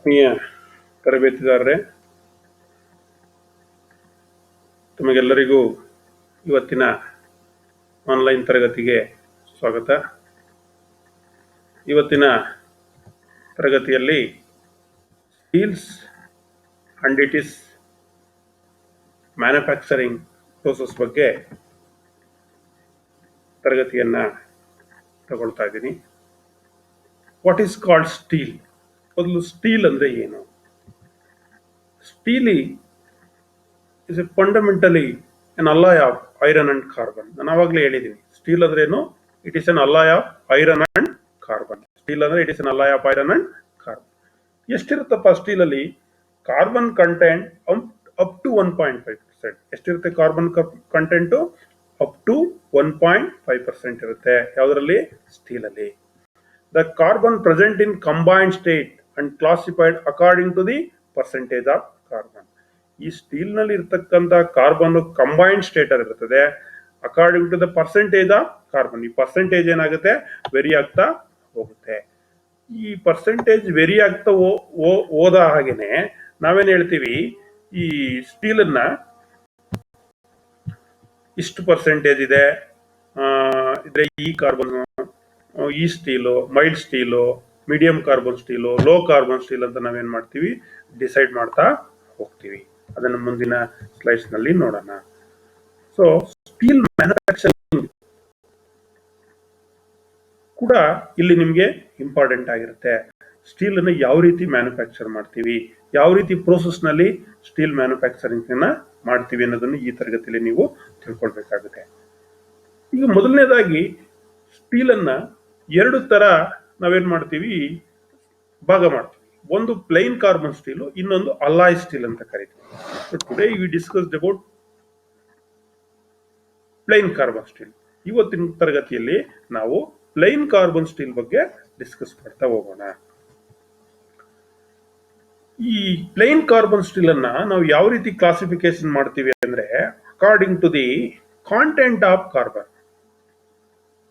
ಆತ್ಮೀಯ ತರಬೇತಿದಾರರೇ, ತಮಗೆಲ್ಲರಿಗೂ ಇವತ್ತಿನ ಆನ್ಲೈನ್ ತರಗತಿಗೆ ಸ್ವಾಗತ. ಇವತ್ತಿನ ತರಗತಿಯಲ್ಲಿ steels and it is manufacturing process ಬಗ್ಗೆ ತರಗತಿಯನ್ನ ತಗೊಳ್ತಾ ಇದ್ದೀನಿ. What is called steel? ಮೊದಲು ಸ್ಟೀಲ್ ಅಂದ್ರೆ ಏನು? Steel is a fundamentally an alloy of iron and carbon. ನಾನು ಆವಾಗಲೇ ಹೇಳಿದ್ದೀನಿ, ಸ್ಟೀಲ್ ಅಂದ್ರೆ ಏನು? It is an alloy of iron and carbon. Steel ಅಂದ್ರೆ it is an alloy of iron and carbon. ಎಷ್ಟಿರುತ್ತಪ್ಪ ಸ್ಟೀಲ್ ಅಲ್ಲಿ? Carbon content up to 1.5%. ಎಷ್ಟಿರುತ್ತೆ carbon content? Up to 1.5% ಇರುತ್ತೆ. ಯಾವುದರಲ್ಲಿ? ಸ್ಟೀಲ್ ಅಲ್ಲಿ. The carbon present in combined state and classified according to the percentage of carbon. ಈ steel ನಲ್ಲಿ ಇರ್ತಕ್ಕಂಥ carbon combined state ಅಲ್ಲಿ ಇರ್ತದೆ, according to the percentage of carbon. ಈ ಪರ್ಸೆಂಟೇಜ್ ಏನಾಗುತ್ತೆ? ವೆರಿ ಆಗ್ತಾ ಹೋಗುತ್ತೆ. ಈ ಪರ್ಸೆಂಟೇಜ್ ವೆರಿ ಆಗ್ತಾ ಹೋದ ಹಾಗೇನೆ ನಾವೇನ್ ಹೇಳ್ತೀವಿ, ಈ ಸ್ಟೀಲ್ ಅನ್ನ ಇಷ್ಟು ಪರ್ಸೆಂಟೇಜ್ ಇದೆ ಇದ್ರೆ ಈ ಕಾರ್ಬನ್, ಈ steel mild steel, medium carbon steel, low carbon steel ಅಂತ ನಾವೇನ್ ಮಾಡ್ತೀವಿ, ಡಿಸೈಡ್ ಮಾಡ್ತಾ ಹೋಗ್ತೀವಿ. ಅದನ್ನು ಮುಂದಿನ ಸ್ಲೈಡ್ಸ್ ನಲ್ಲಿ ನೋಡೋಣ. ಸೊ ಸ್ಟೀಲ್ ಮ್ಯಾನುಫ್ಯಾಕ್ಚರಿಂಗ್ ಕೂಡ ಇಲ್ಲಿ ನಿಮ್ಗೆ ಇಂಪಾರ್ಟೆಂಟ್ ಆಗಿರುತ್ತೆ. ಸ್ಟೀಲ್ ಅನ್ನು ಯಾವ ರೀತಿ ಮ್ಯಾನುಫ್ಯಾಕ್ಚರ್ ಮಾಡ್ತೀವಿ, ಯಾವ ರೀತಿ ಪ್ರೋಸೆಸ್ ನಲ್ಲಿ ಸ್ಟೀಲ್ ಮ್ಯಾನುಫ್ಯಾಕ್ಚರಿಂಗ್ ಅನ್ನ ಮಾಡ್ತೀವಿ ಅನ್ನೋದನ್ನು ಈ ತರಗತಿಯಲ್ಲಿ ನೀವು ತಿಳ್ಕೊಳ್ಬೇಕಾಗುತ್ತೆ. ಈಗ ಮೊದಲನೇದಾಗಿ ಸ್ಟೀಲ್ ಅನ್ನ ಎರಡು ತರ ನಾವೇನ್ ಮಾಡ್ತೀವಿ, ಭಾಗ ಮಾಡ್ತೀವಿ. ಒಂದು ಪ್ಲೈನ್ ಕಾರ್ಬನ್ ಸ್ಟೀಲ್, ಇನ್ನೊಂದು ಅಲಾಯ್ ಸ್ಟೀಲ್ ಅಂತ ಕರಿತೀವಿ. Today we discussed about plain carbon steel. ಇವತ್ತಿನ ತರಗತಿಯಲ್ಲಿ ನಾವು ಪ್ಲೈನ್ ಕಾರ್ಬನ್ ಸ್ಟೀಲ್ ಬಗ್ಗೆ ಡಿಸ್ಕಸ್ ಮಾಡ್ತಾ ಹೋಗೋಣ. ಈ ಪ್ಲೈನ್ ಕಾರ್ಬನ್ ಸ್ಟೀಲ್ ಅನ್ನ ನಾವು ಯಾವ ರೀತಿ ಕ್ಲಾಸಿಫಿಕೇಶನ್ ಮಾಡ್ತೀವಿ ಅಂದ್ರೆ, according to the content of carbon.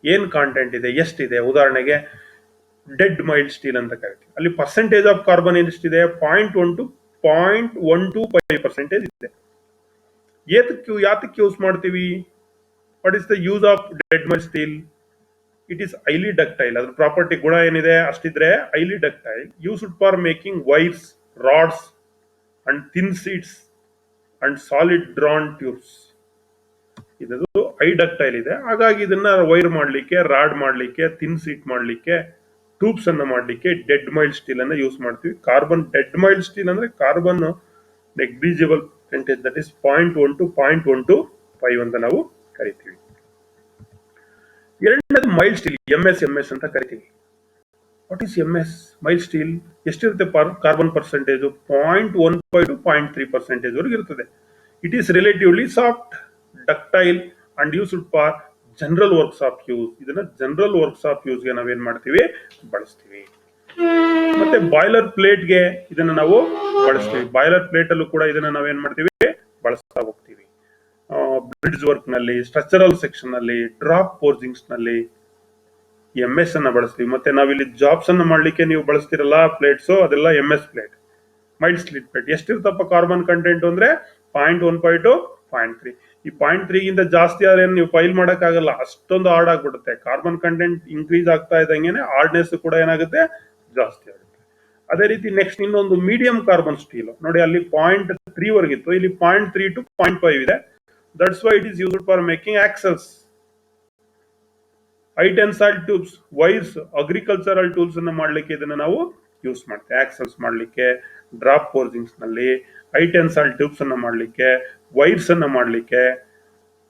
ಏನ್ ಕಾಂಟೆಂಟ್ ಇದೆ, ಎಷ್ಟಿದೆ. ಉದಾಹರಣೆಗೆ ಡೆಡ್ ಮೈಲ್ಡ್ ಸ್ಟೀಲ್ ಅಂತ ಕರಿತೀವಿ. ಅಲ್ಲಿ ಪರ್ಸೆಂಟೇಜ್ ಆಫ್ ಕಾರ್ಬನ್ ಎಷ್ಟಿದೆ? 0.1 to 0.125% ಇದೆ. ಯಾತಕ್ಕೆ ಯೂಸ್ ಮಾಡ್ತೀವಿ? What is the use of dead mild steel? It is highly ductile. ಅದ್ರ ಪ್ರಾಪರ್ಟಿ ಗುಣ ಏನಿದೆ ಅಷ್ಟಿದ್ರೆ highly ductile, used for making wires, rods and thin sheets and solid drawn tubes. ಇದು high ductile ಇದೆ, ಹಾಗಾಗಿ ಇದನ್ನ ವೈರ್ ಮಾಡ್ಲಿಕ್ಕೆ, ರಾಡ್ ಮಾಡ್ಲಿಕ್ಕೆ, ಥಿನ್ ಶೀಟ್ ಮಾಡ್ಲಿಕ್ಕೆ, ಟ್ಯೂಬ್ಸ್ ಅನ್ನ ಮಾಡ್ಲಿಕ್ಕೆ ಡೆಡ್ ಮೈಲ್ಡ್ ಸ್ಟೀಲ್ ಅನ್ನ ಯೂಸ್ ಮಾಡ್ತೀವಿ. ಕಾರ್ಬನ್ ಡೆಡ್ ಮೈಲ್ಡ್ ಸ್ಟೀಲ್ ಅಂದ್ರೆ carbon negligible percentage, that is 0.1 to 0.125 ಅಂತ ನಾವು ಕರಿತೀವಿ. ಎರಡನೇದು ಮೈಲ್ಡ್ ಸ್ಟೀಲ್, MS ಅಂತ ಕರಿತೀವಿ. What is MS? Mild steel ಎಷ್ಟಿರುತ್ತೆ ಕಾರ್ಬನ್ ಪರ್ಸೆಂಟೇಜ್? 0.15 to 0.3% ವರೆಗೆ ಇರುತ್ತದೆ. It is relatively soft, ductile and used for general works of use. ಇದನ್ನ ಜನರಲ್ ವರ್ಕ್ಸ್ ಆಫ್ ಯೂಸ್ ಗೆ ನಾವೇನ್ ಮಾಡ್ತೀವಿ, ಬಳಸ್ತೀವಿ. ಮತ್ತೆ ಬಾಯ್ಲರ್ ಪ್ಲೇಟ್ ಗೆ ಇದನ್ನ ನಾವು ಬಳಸ್ತೀವಿ. ಬಾಯ್ಲರ್ ಪ್ಲೇಟ್ ಅಲ್ಲೂ ಕೂಡ ಇದನ್ನ ನಾವೇನ್ ಮಾಡ್ತೀವಿ, ಬಳಸ್ತಾ ಹೋಗ್ತೀವಿ. ಬ್ರಿಡ್ಜ್ ವರ್ಕ್ ನಲ್ಲಿ, ಸ್ಟ್ರಕ್ಚರಲ್ ಸೆಕ್ಷನ್ ನಲ್ಲಿ, ಡ್ರಾಪ್ ಫೋರ್ಜಿಂಗ್ಸ್ ನಲ್ಲಿ MS ಅನ್ನ ಬಳಸ್ತೀವಿ. ಮತ್ತೆ ನಾವಿಲ್ಲಿ ಜಾಬ್ಸ್ ಅನ್ನ ಮಾಡ್ಲಿಕ್ಕೆ ನೀವು ಬಳಸ್ತಿರಲ್ಲ ಪ್ಲೇಟ್ಸ್, ಅದೆಲ್ಲ MS plate. Mild steel plate ಎಷ್ಟಿರ್ತಪ್ಪ ಕಾರ್ಬನ್ ಕಂಟೆಂಟ್ ಅಂದ್ರೆ 0.15 to 0.3. ಈ 0.3 ಗಿಂತ ಜಾಸ್ತಿ ಆದ್ರೆ ನೀವು ಫೈಲ್ ಮಾಡಕ್ ಆಗಲ್ಲ, ಅಷ್ಟೊಂದು ಹಾರ್ಡ್ ಆಗ್ಬಿಡುತ್ತೆ. ಕಾರ್ಬನ್ ಕಂಟೆಂಟ್ ಇನ್ಕ್ರೀಸ್ ಆಗ್ತಾ ಇದ್ದಂಗೆನೆ ಹಾರ್ಡ್ನೆಸ್ ಕೂಡ ಏನಾಗುತ್ತೆ, ಜಾಸ್ತಿ ಆಗುತ್ತೆ. ಅದೇ ರೀತಿ ನೆಕ್ಸ್ಟ್ ಇನ್ನೊಂದು ಮೀಡಿಯಂ ಕಾರ್ಬನ್ ಸ್ಟೀಲ್ ನೋಡಿ, ಅಲ್ಲಿ 0.3 ವರೆಗಿತ್ತು, ಇಲ್ಲಿ 0.3 to 0.5 ಇದೆ. That's why it is used for making axles, high tensile tubes, wires, agricultural tools ಅನ್ನ ಮಾಡ್ಲಿಕ್ಕೆ ಇದನ್ನ ನಾವು ಯೂಸ್ ಮಾಡ್ತೇವೆ. ಆಕ್ಸಲ್ಸ್ ಮಾಡ್ಲಿಕ್ಕೆ, ಡ್ರಾಪ್ ಫೋರ್ಜಿಂಗ್ಸ್ ನಲ್ಲಿ, ಹೈ ಟೆನ್ಸೈಲ್ ಟ್ಯೂಬ್ಸ್ ಅನ್ನ ಮಾಡ್ಲಿಕ್ಕೆ, ವೈರ್ಸ್ ಅನ್ನ ಮಾಡ್ಲಿಕ್ಕೆ,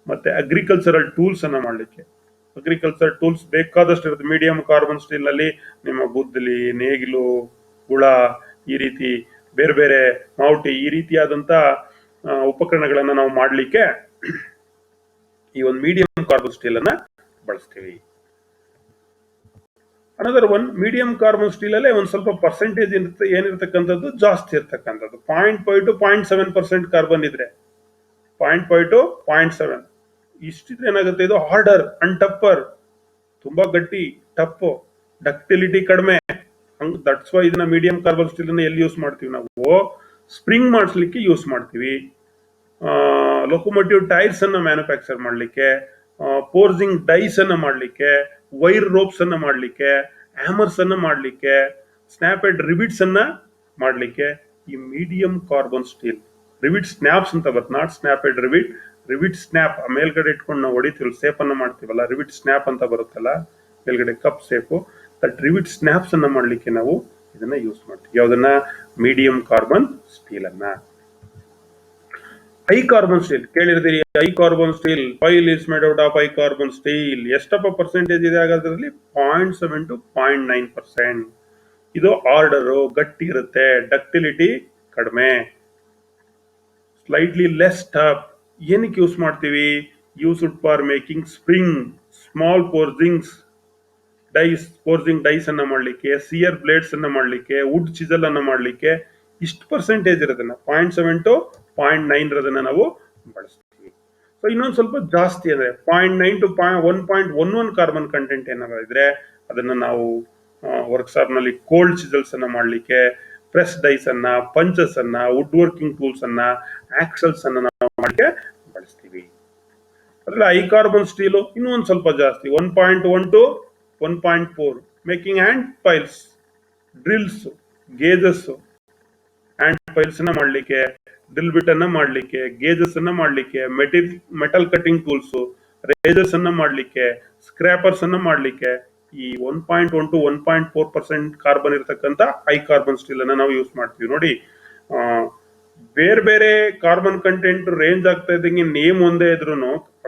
ಮತ್ತೆ ಅಗ್ರಿಕಲ್ಚರಲ್ ಟೂಲ್ಸ್ ಅನ್ನ ಮಾಡ್ಲಿಕ್ಕೆ. ಅಗ್ರಿಕಲ್ಚರ್ ಟೂಲ್ಸ್ ಬೇಕಾದಷ್ಟು ಇರುತ್ತೆ ಮೀಡಿಯಂ ಕಾರ್ಬನ್ ಸ್ಟೀಲ್ ನಲ್ಲಿ. ನಿಮ್ಮ ಗುದ್ದಲಿ, ನೇಗಿಲು, ಹುಳ, ಈ ರೀತಿ ಬೇರೆ ಬೇರೆ ಮಾವುಟಿ, ಈ ರೀತಿಯಾದಂತ ಉಪಕರಣಗಳನ್ನ ನಾವು ಮಾಡ್ಲಿಕ್ಕೆ ಈ ಒಂದು ಮೀಡಿಯಂ ಕಾರ್ಬನ್ ಸ್ಟೀಲ್ ಅನ್ನ ಬಳಸ್ತೀವಿ. Another one, medium carbon steel ಅಲ್ಲೇ ಒಂದ್ ಸ್ವಲ್ಪ ಪರ್ಸೆಂಟೇಜ್ ಏನಿರ್ತಕ್ಕಂಥದ್ದು ಜಾಸ್ತಿ ಇರ್ತಕ್ಕಂಥದ್ದು. 0.5 to 0.7% ಕಾರ್ಬನ್ ಇದ್ರೆ, 0.5 to 0.7 ಇಷ್ಟಿದ್ರೆ ಏನಾಗುತ್ತೆ, ಇದು ಹಾರ್ಡರ್ ಅಂಡ್ ಟಪ್ಪರ್, ತುಂಬಾ ಗಟ್ಟಿ, ಟಫ್, ಡಕ್ಟಿಲಿಟಿ ಕಡಿಮೆ, ದಟ್ಸ್ ವೈ ಇದನ್ನ ಮೀಡಿಯಂ ಕಾರ್ಬನ್ ಸ್ಟೀಲ್ ಅನ್ನ ಎಲ್ಲಿ ಯೂಸ್ ಮಾಡ್ತೀವಿ ನಾವು? ಸ್ಪ್ರಿಂಗ್ ಮಾಡಿಸ್ಲಿಕ್ಕೆ ಯೂಸ್ ಮಾಡ್ತೀವಿ, ಲೊಕೊಮೋಟಿವ್ ಟೈರ್ಸ್ ಅನ್ನ ಮ್ಯಾನುಫ್ಯಾಕ್ಚರ್ ಮಾಡಲಿಕ್ಕೆ, ಫೋರ್ಜಿಂಗ್ ಡೈಸ್ ಅನ್ನ ಮಾಡಲಿಕ್ಕೆ, ವೈರ್ ರೋಪ್ಸ್ ಅನ್ನ ಮಾಡಲಿಕ್ಕೆ, ಹ್ಯಾಮರ್ಸ್ ಅನ್ನ ಮಾಡಲಿಕ್ಕೆ, ಸ್ನ್ಯಾಪೆಡ್ ರಿಬಿಟ್ಸ್ ಅನ್ನ ಮಾಡಲಿಕ್ಕೆ ಈ medium carbon steel, rivet snaps ಅಂತ ಬರುತ್ತೆ, ನಾಟ್ ಸ್ನ್ಯಾಪೆಡ್ ರಿಬಿಟ್, ರಿಬಿಟ್ ಸ್ನ್ಯಾಪ್, ಮೇಲ್ಗಡೆ ಇಟ್ಕೊಂಡು ನಾವು ಹೊಡಿತೀವಿ, ಸೇಪ್ ಅನ್ನ ಮಾಡ್ತೀವಲ್ಲ, ರಿಬಿಟ್ ಸ್ನ್ಯಾಪ್ ಅಂತ ಬರುತ್ತಲ್ಲ ಮೇಲ್ಗಡೆ cup shape, that rivet snaps ಅನ್ನ ಮಾಡಲಿಕ್ಕೆ ನಾವು ಇದನ್ನ ಯೂಸ್ ಮಾಡ್ತೀವಿ. ಯಾವ್ದನ್ನ? ಮೀಡಿಯಂ ಕಾರ್ಬನ್ ಸ್ಟೀಲ್ ಅನ್ನ. ಹೈ ಕಾರ್ಬನ್ ಸ್ಟೀಲ್ ಕೇಳಿರ್ತೀರಿ. High carbon steel file is made out of high carbon steel. ಎಷ್ಟಪ್ಪ ಪರ್ಸೆಂಟೇಜ್ ಇದೆ ಹಾಗಾದ್ರಲ್ಲಿ? 0.7 to 0.9%. ಇದು ಆರ್ಡರ್ ಗಟ್ಟಿ ಇರುತ್ತೆ, ಡಕ್ಟಿಲಿಟಿ ಕಡಿಮೆ, ಸ್ಲೈಟ್ಲಿ ಲೆಸ್ ಟಫ್. ಏನಕ್ಕೆ ಯೂಸ್ ಮಾಡ್ತೀವಿ? Used for making spring, small forgings dies, forging dies ಅನ್ನ ಮಾಡಲಿಕ್ಕೆ, ಸಿಯರ್ ಬ್ಲೇಡ್ಸ್ ಅನ್ನ ಮಾಡಲಿಕ್ಕೆ, ವುಡ್ ಚಿಸಲ್ ಅನ್ನ ಮಾಡಲಿಕ್ಕೆ ಇಷ್ಟು ಪರ್ಸೆಂಟೇಜ್ ಇರೋದನ್ನ 0.7 to 0.9 ಇರೋದನ್ನ ನಾವು ಬಳಸ್ತೀವಿ. ಸೊ ಇನ್ನೊಂದು ಸ್ವಲ್ಪ ಜಾಸ್ತಿ ಅಂದ್ರೆ 0.9 to 1.11 ಕಾರ್ಬನ್ ಕಂಟೆಂಟ್ ಏನಾದ್ರು ಇದ್ರೆ ಅದನ್ನ ನಾವು ವರ್ಕ್ಶಾಪ್ ನಲ್ಲಿ ಕೋಲ್ಡ್ ಚಿಸಲ್ಸ್ ಅನ್ನ ಮಾಡಲಿಕ್ಕೆ, ಪ್ರೆಸ್ ಡೈಸ್ ಅನ್ನ, ಪಂಚಸ್ ಅನ್ನ, ವುಡ್ ವರ್ಕಿಂಗ್ ಟೂಲ್ಸ್ ಅನ್ನ, ಆಕ್ಸಲ್ಸ್ ಅನ್ನ ನಾವು ಮಾಡಲಿಕ್ಕೆ ಬಳಸ್ತೀವಿ. ಅದ್ರಲ್ಲಿ ಹೈ ಕಾರ್ಬನ್ ಸ್ಟೀಲು ಇನ್ನೂ ಒಂದು ಸ್ವಲ್ಪ ಜಾಸ್ತಿ, 1.1 to 1.4 making hand files, drills, gauges, hand files ಅನ್ನ ಮಾಡಲಿಕ್ಕೆ, ಡ್ರಿಲ್ ಬಿಟ್ ಅನ್ನ ಮಾಡಲಿಕ್ಕೆ, ಗೇಜಸ್ ಅನ್ನ ಮಾಡಲಿಕ್ಕೆ, ಮೆಟಲ್ ಕಟಿಂಗ್ ಟೂಲ್ಸ್, ರೇಜರ್ಸ್ ಅನ್ನ ಮಾಡಲಿಕ್ಕೆ, ಸ್ಕ್ರಾಪರ್ಸ್ ಅನ್ನ ಮಾಡಲಿಕ್ಕೆ ಈ 1.1 to 1.4% ಕಾರ್ಬನ್ ಇರತಕ್ಕಂತ ಹೈ ಕಾರ್ಬನ್ ಸ್ಟೀಲ್ ಅನ್ನ ನಾವು ಯೂಸ್ ಮಾಡ್ತೀವಿ. ನೋಡಿ, ಬೇರೆ ಬೇರೆ ಕಾರ್ಬನ್ ಕಂಟೆಂಟ್ ರೇಂಜ್ ಆಗ್ತಾ ಇದ್ದಂಗೆ ನೇಮ್ ಒಂದೇ ಇದ್ರು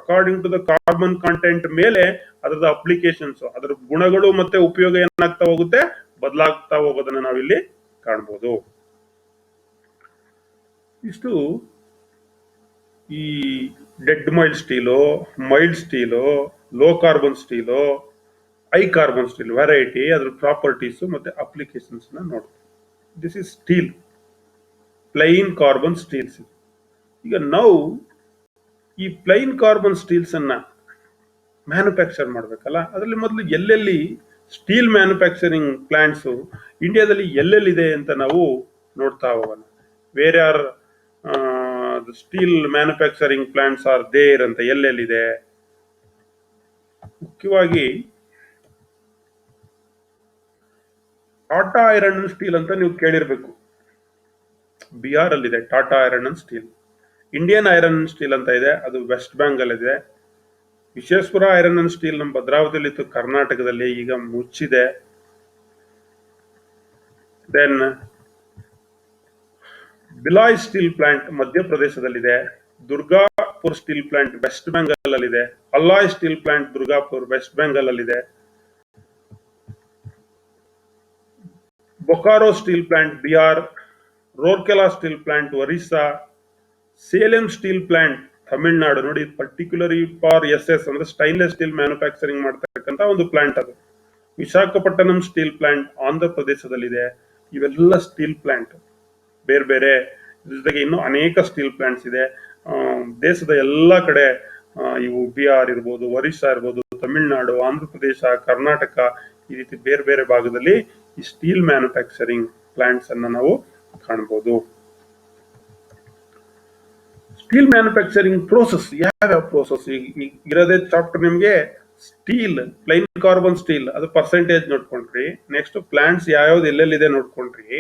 according to the carbon content ಮೇಲೆ ಅದರದ ಅಪ್ಲಿಕೇಶನ್ಸ್, ಅದರ ಗುಣಗಳು ಮತ್ತೆ ಉಪಯೋಗ ಏನಾಗ್ತಾ ಹೋಗುತ್ತೆ, ಬದಲಾಗ್ತಾ ಹೋಗೋದನ್ನ ನಾವಿಲ್ಲಿ ಕಾಣಬಹುದು. ಇಷ್ಟು ಈ dead mild steel, mild steel, low carbon steel, high carbon steel variety, ಅದ್ರ ಪ್ರಾಪರ್ಟೀಸ್ ಮತ್ತೆ ಅಪ್ಲಿಕೇಶನ್ಸ್ ನೋಡ್ತೀವಿ. This is steel, plain carbon steels. ಈಗ ನಾವು ಈ ಪ್ಲೈನ್ ಕಾರ್ಬನ್ ಸ್ಟೀಲ್ಸ್ ಅನ್ನ ಮ್ಯಾನುಫ್ಯಾಕ್ಚರ್ ಮಾಡ್ಬೇಕಲ್ಲ, ಅದರಲ್ಲಿ ಮೊದಲು ಎಲ್ಲೆಲ್ಲಿ ಸ್ಟೀಲ್ ಮ್ಯಾನುಫ್ಯಾಕ್ಚರಿಂಗ್ ಪ್ಲಾಂಟ್ಸ್ ಇಂಡಿಯಾದಲ್ಲಿ ಎಲ್ಲೆಲ್ಲಿದೆ ಅಂತ ನಾವು ನೋಡ್ತಾ ಹೋಗೋಣ. Where are steel manufacturing plants are there ಅಂತ ಎಲ್ಲೆಲ್ಲಿದೆ? ಮುಖ್ಯವಾಗಿ ಟಾಟಾ ಐರನ್ ಅಂಡ್ ಸ್ಟೀಲ್ ಅಂತ ನೀವು ಕೇಳಿರ್ಬೇಕು. ಬಿಹಾರ್ ಅಲ್ಲಿ ಇದೆ Tata iron and steel. Indian iron and steel ಅಂತ ಇದೆ, ಅದು ವೆಸ್ಟ್ ಬೆಂಗಾಲ್ ಇದೆ. ವಿಶ್ವೇಶ್ವರ ಐರನ್ ಅಂಡ್ ಸ್ಟೀಲ್ ನಮ್ಮ ಭದ್ರಾವತಿಯಲ್ಲಿ ಇತ್ತು, ಕರ್ನಾಟಕದಲ್ಲಿ, ಈಗ ಮುಚ್ಚಿದೆ. ದೆನ್ ಬಿಲಾಯ್ ಸ್ಟೀಲ್ ಪ್ಲಾಂಟ್ ಮಧ್ಯಪ್ರದೇಶದಲ್ಲಿದೆ. ದುರ್ಗಾಪುರ್ ಸ್ಟೀಲ್ ಪ್ಲಾಂಟ್ ವೆಸ್ಟ್ ಬೆಂಗಾಲ್ ಅಲ್ಲಿ ಇದೆ. Alloy steel plant Durgapur West Bengal ಅಲ್ಲಿ ಇದೆ. Bokaro steel plant Bihar, Rourkela steel plant Orissa, Salem steel plant Tamil Nadu. ನೋಡಿ, ಪರ್ಟಿಕ್ಯುಲರಿ ಫಾರ್ ಎಸ್ ಅಂದ್ರೆ ಸ್ಟೈನ್ಲೆಸ್ ಸ್ಟೀಲ್ ಮ್ಯಾನುಫ್ಯಾಕ್ಚರಿಂಗ್ ಮಾಡ್ತಕ್ಕಂತ ಒಂದು ಪ್ಲಾಂಟ್ ಅದು. ವಿಶಾಖಪಟ್ಟಣಂ ಸ್ಟೀಲ್ ಪ್ಲಾಂಟ್ ಆಂಧ್ರ ಪ್ರದೇಶದಲ್ಲಿದೆ. ಇವೆಲ್ಲ ಸ್ಟೀಲ್ ಪ್ಲಾಂಟ್ ಬೇರೆ ಬೇರೆ. ಜೊತೆಗೆ ಇನ್ನೂ ಅನೇಕ ಸ್ಟೀಲ್ ಪ್ಲಾಂಟ್ಸ್ ಇದೆ ದೇಶದ ಎಲ್ಲ ಕಡೆ. ಇವು ಬಿಹಾರ್ ಇರ್ಬೋದು, ಒರಿಸ್ಸಾ ಇರ್ಬೋದು, ತಮಿಳುನಾಡು, ಆಂಧ್ರ ಪ್ರದೇಶ, ಕರ್ನಾಟಕ, ಈ ರೀತಿ ಬೇರೆ ಬೇರೆ ಭಾಗದಲ್ಲಿ ಈ ಸ್ಟೀಲ್ ಮ್ಯಾನುಫ್ಯಾಕ್ಚರಿಂಗ್ ಪ್ಲಾಂಟ್ಸ್ ಅನ್ನ ನಾವು ಕಾಣಬಹುದು. ಸ್ಟೀಲ್ ಮ್ಯಾನುಫ್ಯಾಕ್ಚರಿಂಗ್ ಪ್ರೋಸೆಸ್ ಯಾವ ಪ್ರೋಸೆಸ್ ಇರೋದೇ ಚಾಪ್ಟರ್ ನಿಮ್ಗೆ. ಸ್ಟೀಲ್, ಪ್ಲೈನ್ ಕಾರ್ಬನ್ ಸ್ಟೀಲ್, ಅದು ಪರ್ಸೆಂಟೇಜ್ ನೋಡ್ಕೊಂಡ್ರಿ. ನೆಕ್ಸ್ಟ್ ಪ್ಲಾಂಟ್ಸ್ ಯಾವ್ಯಾವ್ದು ಎಲ್ಲೆಲ್ಲಿದೆ ನೋಡ್ಕೊಂಡ್ರಿ.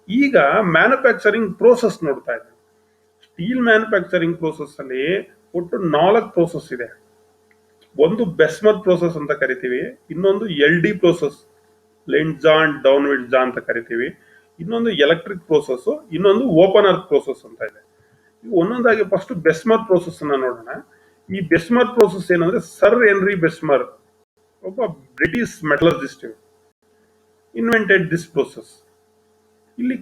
ಈಗ ಮ್ಯಾನುಫ್ಯಾಕ್ಚರಿಂಗ್ ಪ್ರೋಸೆಸ್ ನೋಡ್ತಾ ಇದ್ದೀವಿ. ಸ್ಟೀಲ್ ಮ್ಯಾನುಫ್ಯಾಕ್ಚರಿಂಗ್ ಪ್ರೋಸೆಸ್ ಅಲ್ಲಿ ಒಟ್ಟು 4 ಪ್ರೋಸೆಸ್ ಇದೆ. ಒಂದು ಬೆಸ್ಮರ್ ಪ್ರೋಸೆಸ್ ಅಂತ ಕರಿತೀವಿ, ಇನ್ನೊಂದು LD process, Linz Donawitz ಅಂತ ಕರಿತೀವಿ, ಇನ್ನೊಂದು ಎಲೆಕ್ಟ್ರಿಕ್ ಪ್ರೋಸೆಸ್, ಇನ್ನೊಂದು ಓಪನ್ ಅರ್ತ್ ಪ್ರೋಸೆಸ್ ಅಂತ ಇದೆ. ಒಂದೊಂದಾಗಿ ಫಸ್ಟ್ ಬೆಸ್ಮರ್ ಪ್ರೋಸೆಸ್ ಅನ್ನ ನೋಡೋಣ. ಈ ಬೆಸ್ಮರ್ ಪ್ರೋಸೆಸ್ ಏನಂದ್ರೆ ಸರ್ ಹೆನ್ರಿ ಬೆಸ್ಮರ್ ಒಬ್ಬ British metallurgist invented this process. ಇಲ್ಲಿ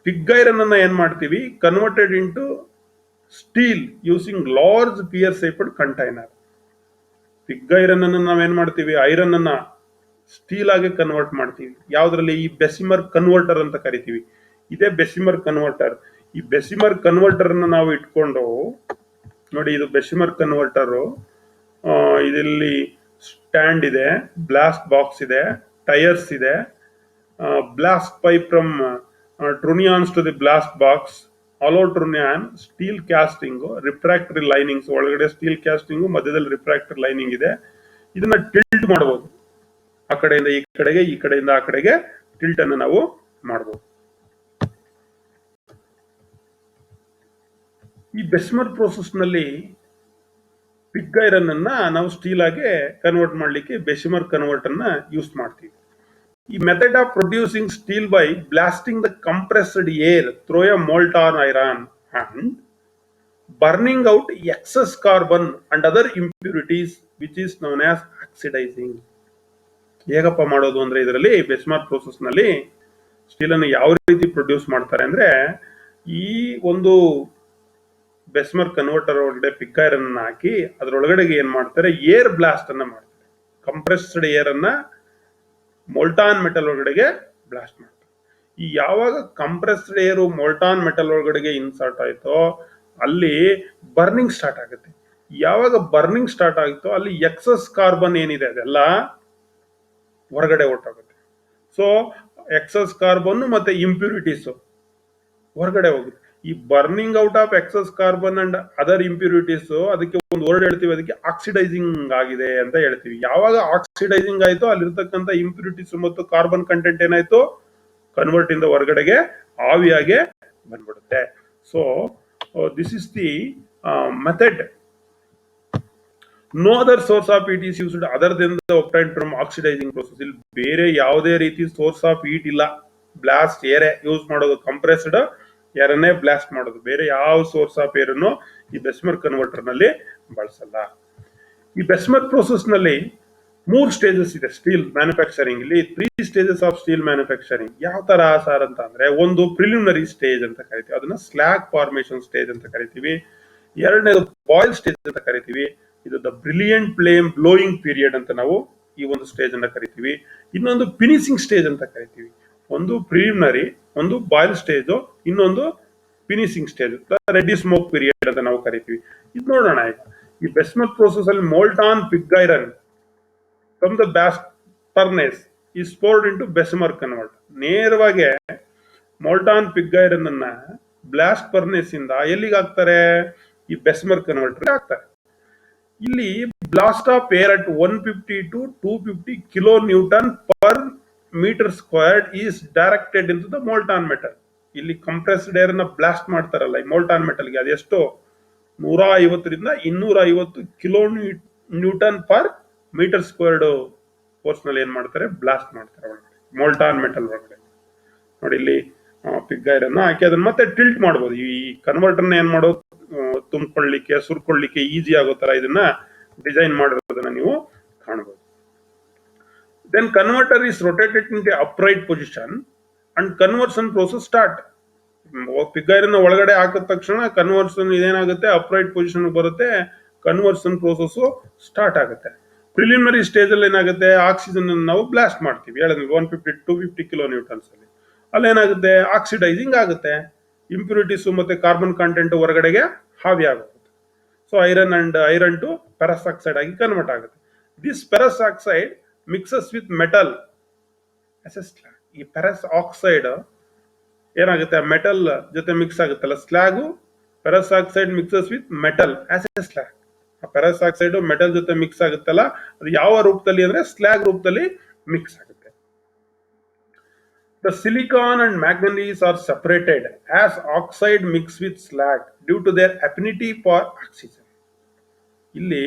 ಪಿಗ್ ಐರನ್ ಅನ್ನ ಏನ್ ಮಾಡ್ತೀವಿ, converted into steel using large pear shaped container. Pig iron ಅನ್ನ ನಾವೇನ್ ಮಾಡ್ತೀವಿ, ಐರನ್ ಅನ್ನ ಸ್ಟೀಲ್ ಆಗಿ ಕನ್ವರ್ಟ್ ಮಾಡ್ತೀವಿ. ಯಾವ್ದ್ರಲ್ಲಿ? ಈ ಬೆಸಿಮರ್ ಕನ್ವರ್ಟರ್ ಅಂತ ಕರಿತೀವಿ. ಇದೇ ಬೆಸಿಮರ್ ಕನ್ವರ್ಟರ್. ಈ ಬೆಸಿಮರ್ ಕನ್ವರ್ಟರ್ ಅನ್ನ ನಾವು ಇಟ್ಕೊಂಡು ನೋಡಿ, ಇದು ಬೆಸಿಮರ್ ಕನ್ವರ್ಟರ್. ಇದರಲ್ಲಿ ಸ್ಟ್ಯಾಂಡ್ ಇದೆ, ಬ್ಲಾಸ್ಟ್ ಬಾಕ್ಸ್ ಇದೆ, ಟೈರ್ಸ್ ಇದೆ, blast pipe from trunnions to the blast box, hollow trunnion, steel casting, refractory linings, ಒಳಗಡೆ ಸ್ಟೀಲ್ ಕ್ಯಾಸ್ಟಿಂಗ್ ಮಧ್ಯದಲ್ಲಿ ರಿಫ್ರಾಕ್ಟರಿ ಲೈನಿಂಗ್ ಇದೆ. ಇದನ್ನ ಟಿಲ್ಟ್ ಮಾಡಬಹುದು, ಆ ಕಡೆಯಿಂದ ಈ ಕಡೆಗೆ, ಈ ಕಡೆಯಿಂದ ಆ ಕಡೆಗೆ ಟಿಲ್ಟ್ ಅನ್ನು ನಾವು ಮಾಡಬಹುದು. ಈ ಬೆಸ್ಮರ್ ಪ್ರೋಸೆಸ್ ನಲ್ಲಿ ಪಿಗ್ ಐರನ್ ಅನ್ನ ನಾವು ಸ್ಟೀಲ್ ಆಗಿ ಕನ್ವರ್ಟ್ ಮಾಡ್ಲಿಕ್ಕೆ ಬೆಸಿಮರ್ ಕನ್ವರ್ಟ್ ಅನ್ನ ಯೂಸ್ ಮಾಡ್ತೀವಿ. ಈ method of producing steel by blasting the compressed air through A molten iron and burning out excess carbon and other impurities which is known as oxidizing. ಹೇಗಪ್ಪ ಮಾಡೋದು ಅಂದ್ರೆ, ಇದರಲ್ಲಿ ಬೆಸ್ಮರ್ ಪ್ರೋಸೆಸ್ ನಲ್ಲಿ ಸ್ಟೀಲ್ ಅನ್ನು ಯಾವ ರೀತಿ ಪ್ರೊಡ್ಯೂಸ್ ಮಾಡ್ತಾರೆ ಅಂದ್ರೆ, ಈ ಒಂದು ಬೆಸ್ಮರ್ ಕನ್ವರ್ಟರ್ ಒಳಗಡೆ ಪಿಗ್ ಐರನ್ ಅನ್ನ ಹಾಕಿ ಅದರೊಳಗಡೆ ಏನ್ ಮಾಡ್ತಾರೆ, ಏರ್ ಬ್ಲಾಸ್ಟ್ ಅನ್ನ ಮಾಡ್ತಾರೆ. ಕಂಪ್ರೆಸ್ಡ್ ಏರ್ ಅನ್ನ ಮೊಲ್ಟಾನ್ ಮೆಟಲ್ ಒಳಗಡೆಗೆ ಬ್ಲಾಸ್ಟ್ ಮಾಡ್ತಾರೆ. ಈ ಯಾವಾಗ ಕಂಪ್ರೆಸ್ಡ್ ಏರು ಮೊಲ್ಟಾನ್ ಮೆಟಲ್ ಒಳಗಡೆಗೆ ಇನ್ಸರ್ಟ್ ಆಯ್ತೋ ಅಲ್ಲಿ ಬರ್ನಿಂಗ್ ಸ್ಟಾರ್ಟ್ ಆಗುತ್ತೆ. ಯಾವಾಗ ಬರ್ನಿಂಗ್ ಸ್ಟಾರ್ಟ್ ಆಗುತ್ತೋ ಅಲ್ಲಿ ಎಕ್ಸಸ್ ಕಾರ್ಬನ್ ಏನಿದೆ ಅದೆಲ್ಲ ಹೊರಗಡೆ ಹೊರಟೋಗುತ್ತೆ. ಸೊ ಎಕ್ಸಸ್ ಕಾರ್ಬನ್ ಮತ್ತೆ ಇಂಪ್ಯೂರಿಟೀಸ್ ಹೊರಗಡೆ ಹೋಗುತ್ತೆ. ಈ burning out of excess carbon and other impurities, ಅದಕ್ಕೆ ಒಂದು ವರ್ಡ್ ಹೇಳ್ತೀವಿ, ಅದಕ್ಕೆ ಆಕ್ಸಿಡೈಸಿಂಗ್ ಆಗಿದೆ ಅಂತ ಹೇಳ್ತೀವಿ. ಯಾವಾಗ ಆಕ್ಸಿಡೈಸಿಂಗ್ ಆಯ್ತು ಅಲ್ಲಿರ್ತಕ್ಕಂಥ ಇಂಪ್ಯೂರಿಟೀಸ್ ಮತ್ತು ಕಾರ್ಬನ್ ಕಂಟೆಂಟ್ ಏನಾಯ್ತು, ಕನ್ವರ್ಟ್ ಇಂದ ಹೊರಗಡೆಗೆ ಆವಿಯಾಗೆ ಬಂದ್ಬಿಡುತ್ತೆ. So this is the method. No other source of heat is used other than the obtained from oxidising process. ಇಲ್ಲಿ ಬೇರೆ ಯಾವುದೇ ರೀತಿ ಸೋರ್ಸ್ ಆಫ್ ಹೀಟ್ ಇಲ್ಲ. ಬ್ಲಾಸ್ಟ್ ಏರೇ ಯೂಸ್ ಮಾಡೋದು, ಕಂಪ್ರೆಸ್ಡ್ ಏರನ್ನೇ ಬ್ಲಾಸ್ಟ್ ಮಾಡೋದು. ಬೇರೆ ಯಾವ ಸೋರ್ಸ್ ಆಫ್ ಏರ್ ಅನ್ನು ಈ ಬೆಸ್ಮರ್ ಕನ್ವರ್ಟರ್ ನಲ್ಲಿ ಬಳಸಲ್ಲ. ಈ ಬೆಸ್ಮರ್ ಪ್ರೋಸೆಸ್ ನಲ್ಲಿ 3 ಸ್ಟೇಜಸ್ ಇದೆ ಸ್ಟೀಲ್ ಮ್ಯಾನುಫ್ಯಾಕ್ಚರಿಂಗ್. ಇಲ್ಲಿ 3 ಸ್ಟೇಜಸ್ ಆಫ್ ಸ್ಟೀಲ್ ಮ್ಯಾನುಫ್ಯಾಕ್ಚರಿಂಗ್. ಯಾವ ತರ ಸರ್ ಅಂತ ಅಂದ್ರೆ, ಒಂದು ಪ್ರಿಲಿಮಿನರಿ ಸ್ಟೇಜ್ ಅಂತ ಕರಿತೀವಿ, ಅದನ್ನ ಸ್ಲ್ಯಾಗ್ ಫಾರ್ಮೇಶನ್ ಸ್ಟೇಜ್ ಅಂತ ಕರಿತೀವಿ. ಎರಡನೇದು ಬಾಯ್ಲ್ ಸ್ಟೇಜ್ ಅಂತ ಕರಿತೀವಿ. ಇದು the brilliant flame blowing period ಅಂತ ನಾವು ಈ ಒಂದು ಸ್ಟೇಜ್ ಅನ್ನ ಕರಿತೀವಿ. ಇನ್ನೊಂದು ಫಿನಿಶಿಂಗ್ ಸ್ಟೇಜ್ ಅಂತ ಕರಿತೀವಿ. ಒಂದು ಪ್ರಿಲಿಮಿನರಿ, ಒಂದು ಬಾಯ್ಲ್ ಸ್ಟೇಜ್, ಇನ್ನೊಂದು finishing stage, ready smoke period ಅಂತ ನಾವು ಕರಿತೀವಿ. ಇದು ನೋಡೋಣ ಈಗ. ಈ ಬೆಸ್ಮರ್ ಪ್ರೋಸೆಸ್ ಅಲ್ಲಿ molten pig iron from the blast furnace is poured into Bessemer convert. ನೇರವಾಗಿ ಮೊಲ್ಟಾನ್ ಪಿಗ್ ಐರನ್ ಅನ್ನ ಬ್ಲಾಸ್ಟ್ ಫರ್ನೇಸ್ ಇಂದ ಎಲ್ಲಿಗೆ ಹಾಕ್ತಾರೆ, ಈ ಬೆಸ್ಮರ್ ಕನ್ವರ್ಟರ್ ಹಾಕ್ತಾರೆ. ಇಲ್ಲಿ blast of air at 150 to 250 kilo newton per metre squared is directed into the molten metal. ಇಲ್ಲಿ compressed air ನ ಬ್ಲಾಸ್ಟ್ ಮಾಡ್ತಾರಲ್ಲ ಈ ಮೊಲ್ಟಾನ್ ಮೆಟಲ್ಗೆ, ಅದೆಷ್ಟು 150 ರಿಂದ 250 kilo newton per metre squared force ನಲ್ಲಿ ಏನ್ ಮಾಡ್ತಾರೆ, ಬ್ಲಾಸ್ಟ್ ಮಾಡ್ತಾರೆ ಒಳಗಡೆ ಮೊಲ್ಟಾನ್ ಮೆಟಲ್ ಒಳಗಡೆ. ನೋಡಿ ಇಲ್ಲಿ ಪಿಗ್ ಐರನ್ ಹಾಕಿ ಅದನ್ನ ಮತ್ತೆ ಟಿಲ್ಟ್ ಮಾಡಬಹುದು. ಈ ಕನ್ವರ್ಟರ್ನ ಏನ್ ಮಾಡೋದು, ತುಂಬಿಕೊಳ್ಳಿಕ್ಕೆ ಸುರ್ಕೊಳ್ಳಿಕ್ಕೆ ಈಸಿ ಆಗೋ ತರ ಇದನ್ನ ಡಿಸೈನ್ ಮಾಡಿರೋದನ್ನ ನೀವು ಕಾಣಬಹುದು. Then converter is rotated in the upright position and conversion process start. Pig iron ಒಳಗಡೆ ಹಾಕಿದ ತಕ್ಷಣ ಕನ್ವರ್ಷನ್ ಇದೇನಾಗುತ್ತೆ, ಅಪ್ರೈಟ್ ಪೊಸಿಷನ್ ಬರುತ್ತೆ, ಕನ್ವರ್ಷನ್ ಪ್ರೋಸೆಸ್ ಸ್ಟಾರ್ಟ್ ಆಗುತ್ತೆ. ಪ್ರಿಲಿಮಿನರಿ ಸ್ಟೇಜ್ ಅಲ್ಲಿ ಏನಾಗುತ್ತೆ, ಆಕ್ಸಿಜನ್ ನಾವು ಬ್ಲಾಸ್ಟ್ ಮಾಡ್ತೀವಿ, ಹೇಳಿದ್ವಿ 150 250 ಕಿಲೋ ನ್ಯೂಟನ್ಸ್ ಅಲ್ಲಿ. ಅಲ್ಲೇನಾಗುತ್ತೆ, ಆಕ್ಸಿಡೈಸಿಂಗ್ ಆಗುತ್ತೆ, ಇಂಪ್ಯೂರಿಟೀಸ್ ಮತ್ತೆ ಕಾರ್ಬನ್ ಕಂಟೆಂಟ್ ಹೊರಗಡೆಗೆ ಹಾವಿ ಆಗುತ್ತೆ. So iron to ferrous oxide ಆಗಿ ಕನ್ವರ್ಟ್ ಆಗುತ್ತೆ. This ferrous oxide mixes with metal as a slag. ಈ ಫೆರಸ್ ಆಕ್ಸೈಡ್ ಏನಾಗುತ್ತೆ, ಮೆಟಲ್ ಜೊತೆ ಮಿಕ್ಸ್ ಆಗುತ್ತಲ್ಲ slag, ferrous oxide mixes with metal as a slag. ಆ ಫೆರಸ್ ಆಕ್ಸೈಡ್ ಮೆಟಲ್ ಜೊತೆ mix ಆಗುತ್ತಲ್ಲ, ಅದು ಯಾವ ರೂಪದಲ್ಲಿ ಅಂದ್ರೆ ಸ್ಲ್ಯಾಗ್ ರೂಪದಲ್ಲಿ ಮಿಕ್ಸ್ ಆಗುತ್ತೆ. The silicon and manganese are separated as oxide mix with slag due to their affinity for oxygen. ಇಲ್ಲಿ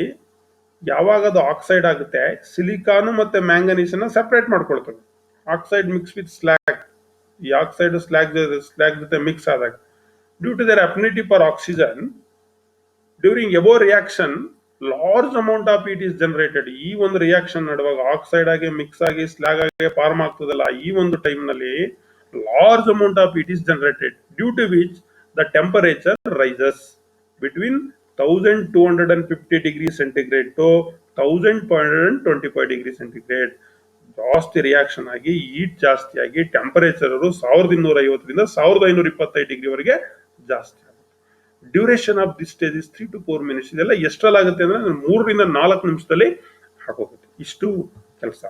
ಯಾವಾಗ ಅದು ಆಕ್ಸೈಡ್ ಆಗುತ್ತೆ, ಸಿಲಿಕಾನ್ ಮತ್ತೆ ಮ್ಯಾಂಗನೀಸ್ ಅನ್ನ ಸೆಪರೇಟ್ ಮಾಡ್ಕೊಳ್ತವೆ. ಆಕ್ಸೈಡ್ ಮಿಕ್ಸ್ ವಿತ್ ಸ್ಲ್ಯಾಗ್, ಈ ಆಕ್ಸೈಡ್ ಸ್ಲ್ಯಾಗ್ ಜೊತೆ ಮಿಕ್ಸ್ ಆದಾಗ due to their affinity for oxygen during above reaction large amount of heat is generated. ಈ ಒಂದು ರಿಯಾಕ್ಷನ್ ನಡುವಾಗ ಆಕ್ಸೈಡ್ ಆಗಿ ಮಿಕ್ಸ್ ಆಗಿ ಸ್ಲ್ಯಾಗ್ ಆಗಿ ಫಾರ್ಮ್ ಆಗ್ತದಲ್ಲ, ಈ ಒಂದು ಟೈಮ್ ನಲ್ಲಿ large amount of heat is generated due to which the temperature rises between 1250 degree centigrade to 1525 degree centigrade. ಜಾಸ್ತಿ ರಿಯಾಕ್ಷನ್ ಆಗಿ ಹೀಟ್ ಜಾಸ್ತಿ ಆಗಿ ಟೆಂಪರೇಚರ್ 1250 ರಿಂದ 1525 ಡಿಗ್ರಿ ವರೆಗೆ ಜಾಸ್ತಿ ಆಗುತ್ತೆ. Duration of this stage is 3 to 4 minutes. ಇದೆಲ್ಲ ಎಷ್ಟಲ್ಲಾಗುತ್ತೆ ಅಂದ್ರೆ 3 ರಿಂದ 4 ನಿಮಿಷದಲ್ಲಿ ಆಗೋಗುತ್ತೆ ಇಷ್ಟು ಕೆಲಸ.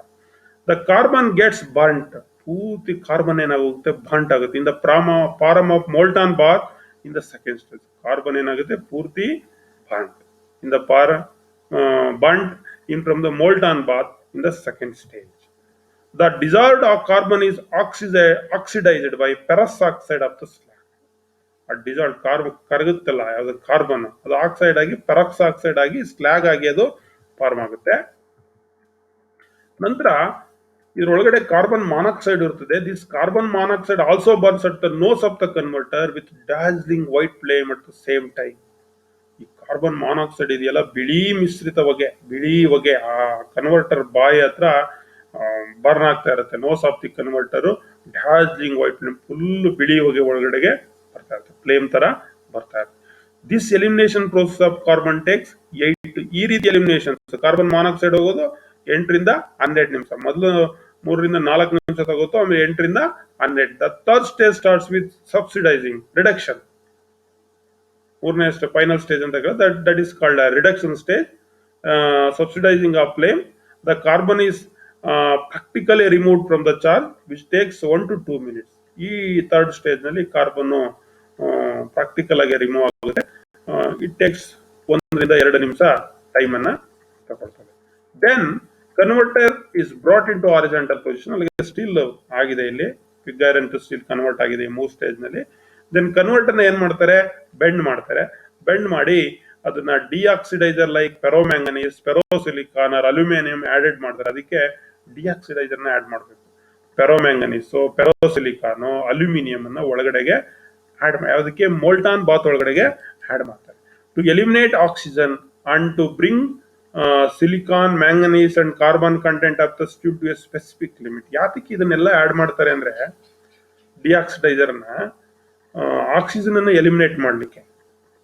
ದ ಕಾರ್ಬನ್ ಗೆಟ್ಸ್ ಬರ್ನ್ಟ್ ಪೂರ್ತಿ ಕಾರ್ಬನ್ ಏನಾಗುತ್ತೆ ಬಾಂಟ್ ಆಗುತ್ತೆ. In the form of molten bath in the second stage. Carbon ಏನಾಗುತ್ತೆ ಪೂರ್ತಿ burnt in the burnt in from the molten bath in the second stage. The dissolved carbon is oxidized by ferrous oxide of the slag. ಆ dissolve ಕರಗುತ್ತಲ್ಲ ಯಾವ್ದು carbon, ಅದು oxide ಆಗಿ ಪೆರಾಕ್ಸ್ oxide ಆಗಿ slog ಆಗಿ ಅದು form ಆಗುತ್ತೆ. ನಂತರ ಇದರೊಳಗಡೆ ಕಾರ್ಬನ್ ಮಾನಾಕ್ಸೈಡ್ ಇರ್ತದೆ. This carbon monoxide also burns at the nose of the converter with dazzling white flame at the same time. ಈ ಕಾರ್ಬನ್ ಮಾನಾಕ್ಸೈಡ್ ಇದೆಯಲ್ಲ, ಬಿಳಿ ಮಿಶ್ರಿತ ಬಿಳಿ ಹೊಗೆ ಆ ಕನ್ವರ್ಟರ್ ಬಾಯಿ ಹತ್ರ ಬರ್ನ್ ಆಗ್ತಾ ಇರುತ್ತೆ. Nose of the converter dazzling white flame, full ಬಿಳಿ ಹೊಗೆ ಒಳಗಡೆಗೆ ಬರ್ತಾ ಇರುತ್ತೆ, ಫ್ಲೇಮ್ ತರ ಬರ್ತಾ ಇರುತ್ತೆ. This elimination process of carbon takes 8. ಈ ರೀತಿ ಎಲಿಮಿನೇಷನ್ ಕಾರ್ಬನ್ ಮಾನಾಕ್ಸೈಡ್ ಹೋಗೋದು 8 ರಿಂದ 12 ನಿಮಿಷ. ಮೊದಲು 3 ರಿಂದ 4 ನಿಮಿಷ ತಗೋತು, ಆಮೇಲೆ 8 ರಿಂದ 12. The third stage starts with subsidising reduction. ಮೂರನೇ ಫೈನಲ್ ಸ್ಟೇಜ್ ಅಂತ that is called reduction stage. Subsidising of flame. The carbon is practically removed from the charge which takes 1 to 2 minutes. ಈ ಥರ್ಡ್ ಸ್ಟೇಜ್ ನಲ್ಲಿ carbon practical ಆಗಿ remove ಆಗುತ್ತೆ. It takes 1 ರಿಂದ 2 ನಿಮಿಷ time ಅನ್ನ ತಗೊಳ್ತದೆ. Then converter is brought into horizontal position. ಅಲ್ಲಿಗೆ steel ಆಗಿದೆ, ಇಲ್ಲಿ pig iron to steal convert ಆಗಿದೆ ಈ 3 ಸ್ಟೇಜ್ ನಲ್ಲಿ. ದೆನ್ ಕನ್ವರ್ಟರ್ ಏನ್ ಮಾಡ್ತಾರೆ, ಬೆಂಡ್ ಮಾಡ್ತಾರೆ. ಬೆಂಡ್ ಮಾಡಿ ಅದನ್ನ ಡಿಆಕ್ಸಿಡೈಸರ್ like ಫೆರೋಮ್ಯಾಂಗನೀಸ್, ferrosilicon or aluminium added ಮಾಡ್ತಾರೆ. ಅದಕ್ಕೆ ಡಿಆಕ್ಸಿಡೈಸರ್ ನ ಆಡ್ ಮಾಡಬೇಕು. ಫೆರೋಮ್ಯಾಂಗನೀಸ್, ಫೆರೋಸಿಲಿಕಾನ್, ಅಲ್ಯೂಮಿನಿಯಂ ಅನ್ನ ಒಳಗಡೆಗೆ ಆಡ್ ಮಾಡಿ ಅದಕ್ಕೆ ಮೋಲ್ಟಾನ್ ಬಾತ್ ಒಳಗಡೆಗೆ ಆಡ್ ಮಾಡ್ತಾರೆ. To eliminate oxygen and to bring silicon, manganese and carbon content of the ಸ್ಟ್ಯೂಬ್ ಟು ಎ ಸ್ಪೆಸಿಫಿಕ್ ಲಿಮಿಟ್. ಯಾತಕ್ಕೆ ಇದನ್ನೆಲ್ಲ ಆಡ್ ಮಾಡ್ತಾರೆ ಅಂದ್ರೆ, ಡಿಆಕ್ಸಿಡೈಸರ್ ನ ಆಕ್ಸಿಜನ್ ಅನ್ನು ಎಲಿಮಿನೇಟ್ ಮಾಡಲಿಕ್ಕೆ,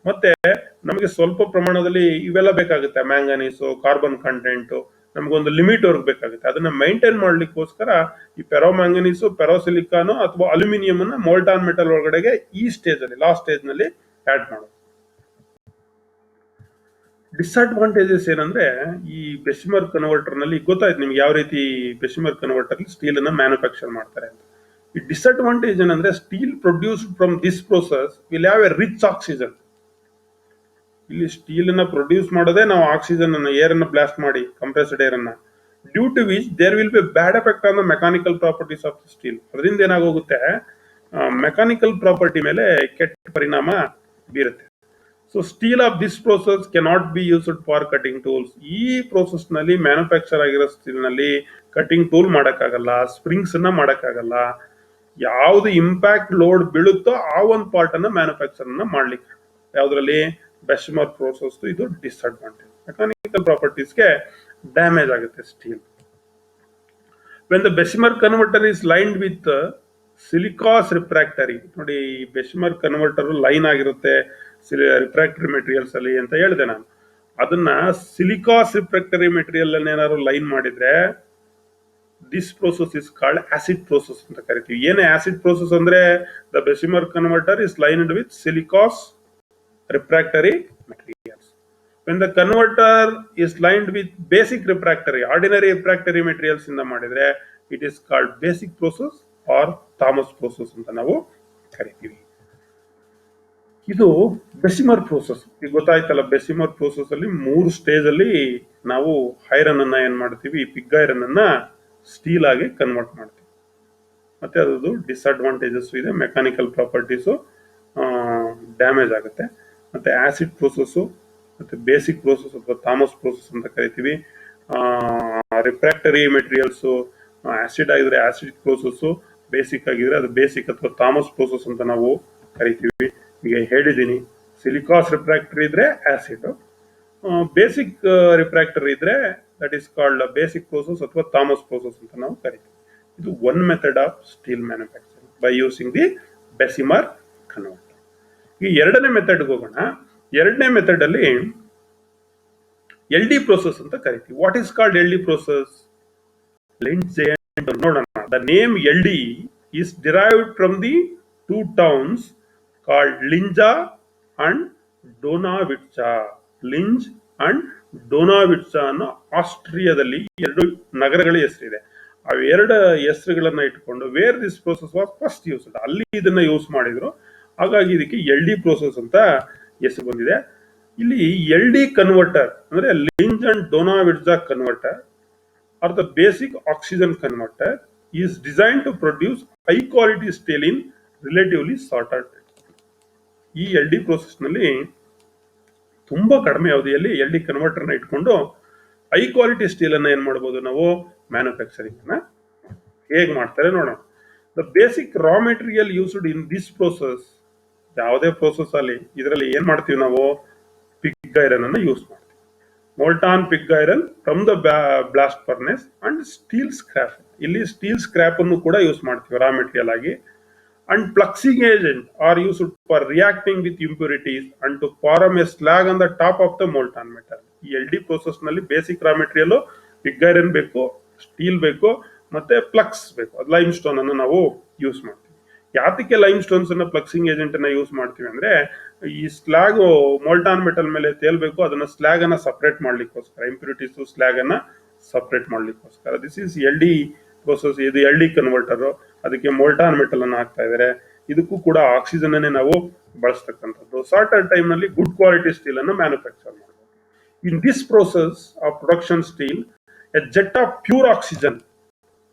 ಮತ್ತೆ ನಮಗೆ ಸ್ವಲ್ಪ ಪ್ರಮಾಣದಲ್ಲಿ ಇವೆಲ್ಲ ಬೇಕಾಗುತ್ತೆ, ಮ್ಯಾಂಗನೀಸು, ಕಾರ್ಬನ್ ಕಂಟೆಂಟ್ ನಮಗೊಂದು ಲಿಮಿಟ್ ವರ್ಗ್ ಬೇಕಾಗುತ್ತೆ. ಅದನ್ನ ಮೈಂಟೈನ್ ಮಾಡ್ಲಿಕ್ಕೋಸ್ಕರ ಈ ಫೆರೋಮ್ಯಾಂಗನೀಸು, ಫೆರೋಸಿಲಿಕಾನು ಅಥವಾ ಅಲ್ಯೂಮಿನಿಯಂ ಅನ್ನ ಮೋಲ್ಟಾನ್ ಮೆಟಲ್ ಒಳಗಡೆಗೆ ಈ ಸ್ಟೇಜ್ ಅಲ್ಲಿ, ಲಾಸ್ಟ್ ಸ್ಟೇಜ್ ನಲ್ಲಿ ಆಡ್ ಮಾಡೋದು. ಡಿಸ್ಅಡ್ವಾಂಟೇಜಸ್ ಏನಂದ್ರೆ, ಈ ಬೆಸಿಮರ್ ಕನ್ವರ್ಟರ್ ನಲ್ಲಿ ಗೊತ್ತಾಯ್ತು ನಿಮ್ಗೆ ಯಾವ ರೀತಿ ಬೆಸಿಮರ್ ಕನ್ವರ್ಟರ್ ಸ್ಟೀಲ್ ಅನ್ನ ಮ್ಯಾನುಫ್ಯಾಕ್ಚರ್ ಮಾಡ್ತಾರೆ ಅಂತ. ಈ ಡಿಸ್ಅಡ್ವಾಂಟೇಜ್ ಏನಂದ್ರೆ, steel produced from this process will have a rich oxygen. ಇಲ್ಲಿ ಸ್ಟೀಲ್ ಅನ್ನ ಪ್ರೊಡ್ಯೂಸ್ ಮಾಡೋದೇ ನಾವು ಆಕ್ಸಿಜನ್ ಅನ್ನು, ಏರ್ ಅನ್ನು ಬ್ಲಾಸ್ಟ್ ಮಾಡಿ, ಕಂಪ್ರೆಸ್ಡ್ ಏರ್ ಅನ್ನ, due to which there will be bad effect on the mechanical properties of steel. ಅದರಿಂದ ಏನಾಗೋಗುತ್ತೆ, mechanical property ಮೇಲೆ ಕೆಟ್ಟ ಪರಿಣಾಮ ಬೀರುತ್ತೆ. So steel of this process cannot be used for cutting tools. ಈ process ನಲ್ಲಿ manufacture ಆಗಿರೋ steel ನಲ್ಲಿ ಕಟಿಂಗ್ ಟೂಲ್ ಮಾಡಕ್ಕಾಗಲ್ಲ, ಸ್ಪ್ರಿಂಗ್ಸ್ ಅನ್ನ ಮಾಡಕ್ಕಾಗಲ್ಲ. ಯಾವ್ದು ಇಂಪ್ಯಾಕ್ಟ್ ಲೋಡ್ ಬೀಳುತ್ತೋ ಆ ಒಂದು ಪಾರ್ಟ್ ಅನ್ನ ಮ್ಯಾನುಫ್ಯಾಕ್ಚರ್ ಅನ್ನ ಮಾಡ್ಲಿಕ್ಕೆ, ಯಾವ್ದ್ರಲ್ಲಿ ಬೆಸಿಮರ್ ಪ್ರೋಸೆಸ್. ಇದು ಡಿಸ್ಅಡ್ವಾಂಟೇಜ್. ಮೆಕ್ಯಾನಿಕಲ್ ಪ್ರಾಪರ್ಟೀಸ್ಗೆ ಡ್ಯಾಮೇಜ್ ಆಗುತ್ತೆ steel. When the Bessemer converter is lined with siliceous refractory. ನೋಡಿ, ಬೆಸಿಮರ್ ಕನ್ವರ್ಟರ್ ಲೈನ್ ಆಗಿರುತ್ತೆ ರಿಫ್ರಾಕ್ಟರಿ ಮೆಟೀರಿಯಲ್ಸ್ ಅಲ್ಲಿ ಅಂತ ಹೇಳಿದೆ ನಾನು. ಅದನ್ನ ಸಿಲಿಕಾಸ್ ರಿಫ್ರಾಕ್ಟರಿ ಮೆಟೀರಿಯಲ್ ಅಲ್ಲಿ ಏನಾದ್ರು ಲೈನ್ ಮಾಡಿದ್ರೆ this process is called acid process ಅಂತ ಕರಿತೀವಿ. ಏನೇ ಆಸಿಡ್ ಪ್ರೋಸೆಸ್ ಅಂದ್ರೆ, the Bessemer converter is lined with siliceous refractory materials. When the converter is lined with basic refractory, ordinary refractory materials ಇಂದ ಮಾಡಿದ್ರೆ it is called basic process or Thomas process ಅಂತ ನಾವು ಕರಿತೀವಿ. ಇದು ಬೆಸಿಮರ್ ಪ್ರೋಸೆಸ್. ಈಗ ಗೊತ್ತಾಯ್ತಲ್ಲ, ಬೆಸಿಮರ್ process ಅಲ್ಲಿ 3 ಸ್ಟೇಜ್ ಅಲ್ಲಿ ನಾವು ಐರನ್ ಅನ್ನ ಏನ್ ಮಾಡ್ತೀವಿ, ಪಿಗ್ ಐರನ್ ಅನ್ನ ಸ್ಟೀಲ್ ಆಗಿ ಕನ್ವರ್ಟ್ ಮಾಡ್ತೀವಿ. ಮತ್ತೆ ಅದು ಡಿಸ್ಅಡ್ವಾಂಟೇಜಸ್ ಇದೆ, ಮೆಕ್ಯಾನಿಕಲ್ ಪ್ರಾಪರ್ಟೀಸು ಡ್ಯಾಮೇಜ್ ಆಗುತ್ತೆ. ಮತ್ತೆ ಆಸಿಡ್ ಪ್ರೋಸೆಸ್, ಮತ್ತೆ ಬೇಸಿಕ್ ಪ್ರೋಸೆಸ್ ಅಥವಾ ಥಾಮಸ್ ಪ್ರೋಸೆಸ್ ಅಂತ ಕರಿತೀವಿ. ರಿಫ್ರಾಕ್ಟರಿ ಮೆಟೀರಿಯಲ್ಸ್ ಆಸಿಡ್ ಆಗಿದ್ರೆ ಆಸಿಡ್ ಪ್ರೋಸೆಸ್, ಬೇಸಿಕ್ ಆಗಿದ್ರೆ ಅದು ಬೇಸಿಕ್ ಅಥವಾ ಥಾಮಸ್ ಪ್ರೋಸೆಸ್ ಅಂತ ನಾವು ಕರಿತೀವಿ. ಈಗ ಹೇಳಿದ್ದೀನಿ, ಸಿಲಿಕಾಸ್ ರಿಫ್ರಾಕ್ಟರಿ ಇದ್ರೆ ಆಸಿಡ್, ಬೇಸಿಕ್ ರಿಫ್ರಾಕ್ಟರಿ ಇದ್ರೆ that is called basic process ಅಥವಾ ಥಾಮಸ್ ಪ್ರೋಸೆಸ್ ಅಂತ ನಾವು ಕರಿತೀವಿ. ಇದು one method of steel manufacturing by using the Bessemer converter. ಈ ಎರಡನೇ ಮೆಥಡ್ ಹೋಗೋಣ. ಎರಡನೇ ಮೆಥಡ್ ಅಲ್ಲಿ ಎಲ್ ಡಿ ಪ್ರೋಸೆಸ್ ಅಂತ ಕರಿತೀವಿ. What is called L D process? ನೋಡೋಣ. The name L D is derived from the 2 towns called Linz and Donawitz. Linz and Donawitz ಅನ್ನೋ ಆಸ್ಟ್ರಿಯಾದಲ್ಲಿ 2 ನಗರಗಳ ಹೆಸರಿದೆ. ಅವೆರಡು ಹೆಸರುಗಳನ್ನ ಇಟ್ಕೊಂಡು where this process was first used, ಅಲ್ಲಿ ಇದನ್ನ ಯೂಸ್ ಮಾಡಿದ್ರು. ಹಾಗಾಗಿ ಇದಕ್ಕೆ ಎಲ್ ಡಿ ಪ್ರೋಸೆಸ್ ಅಂತ ಹೆಸರು ಬಂದಿದೆ. ಇಲ್ಲಿ ಎಲ್ ಡಿ ಕನ್ವರ್ಟರ್ ಅಂದ್ರೆ Linz and Donawitz converter or the basic oxygen converter is design to produce high quality steel in relatively shorter. ಈ ಎಲ್ ಡಿ ಪ್ರೋಸೆಸ್ ನಲ್ಲಿ ತುಂಬಾ ಕಡಿಮೆ ಅವಧಿಯಲ್ಲಿ ಎಲ್ ಡಿ ಕನ್ವರ್ಟರ್ ನ ಇಟ್ಕೊಂಡು ಹೈ ಕ್ವಾಲಿಟಿ ಸ್ಟೀಲ್ ಅನ್ನ ಏನ್ ಮಾಡಬಹುದು ನಾವು ಮ್ಯಾನುಫ್ಯಾಕ್ಚರಿಂಗ್ ಅನ್ನ ಹೇಗೆ ಮಾಡ್ತಾರೆ ನೋಡೋಣ. The basic raw material used in this process, ಯಾವುದೇ ಪ್ರೋಸೆಸ್ ಅಲ್ಲಿ ಇದರಲ್ಲಿ ಏನ್ ಮಾಡ್ತೀವಿ ನಾವು ಪಿಗ್ ಐರನ್ ಅನ್ನ ಯೂಸ್ ಮಾಡ್ತೀವಿ. Molten pig iron from the blast furnace and steel scrap, ಇಲ್ಲಿ ಸ್ಟೀಲ್ ಸ್ಕ್ರಾಪ್ ಅನ್ನು ಕೂಡ ಯೂಸ್ ಮಾಡ್ತೀವಿ ರಾ ಮೆಟೀರಿಯಲ್ ಆಗಿ. And fluxing agent are used for reacting with impurities and to form a slag on the top of the molten metal. ಈ L D process ನಲ್ಲಿ basic raw material pig iron ಬೇಕು, steel ಬೇಕು, ಮತ್ತೆ flux ಬೇಕು. Lime stone ಅನ್ನು ನಾವು use ಮಾಡ್ತೀವಿ. ಯಾತಕ್ಕೆ ಲೈಮ್ ಸ್ಟೋನ್ಸ್ ಅನ್ನ ಫ್ಲಕ್ಸಿಂಗ್ ಏಜೆಂಟ್ ಅನ್ನ ಯೂಸ್ ಮಾಡ್ತೀವಿ ಅಂದ್ರೆ ಈ ಸ್ಲಾಗ್ ಮೋಲ್ಟಾನ್ ಮೆಟಲ್ ಮೇಲೆ ತೇಲ್ಬೇಕು, ಅದನ್ನ ಸ್ಲಾಗ್ ಅನ್ನ ಸಪರೇಟ್ ಮಾಡ್ಲಿಕ್ಕೋಸ್ಕರ, ಇಂಪ್ಯೂರಿಟೀಸ್ ಸ್ಲಾಗ್ ಅನ್ನ ಸಪರೇಟ್ ಮಾಡ್ಲಿಕ್ಕೋಸ್ಕರ. This is L D process. ಇದು ಎಲ್ ಡಿ ಕನ್ವರ್ಟರ್, ಅದಕ್ಕೆ ಮೋಲ್ಟಾನ್ ಮೆಟಲ್ ಅನ್ನು ಹಾಕ್ತಾ ಇದ್ದಾರೆ. ಇದಕ್ಕೂ ಕೂಡ ಆಕ್ಸಿಜನ್ ಅನ್ನೇ ನಾವು ಬಳಸ್ತಕ್ಕಂಥದ್ದು. ಶಾರ್ಟರ್ ಟೈಮ್ ನಲ್ಲಿ ಗುಡ್ ಕ್ವಾಲಿಟಿ ಸ್ಟೀಲ್ ಅನ್ನು ಮ್ಯಾನುಫ್ಯಾಕ್ಚರ್ ಮಾಡಬಹುದು. In this process of production steel a jet of pure oxygen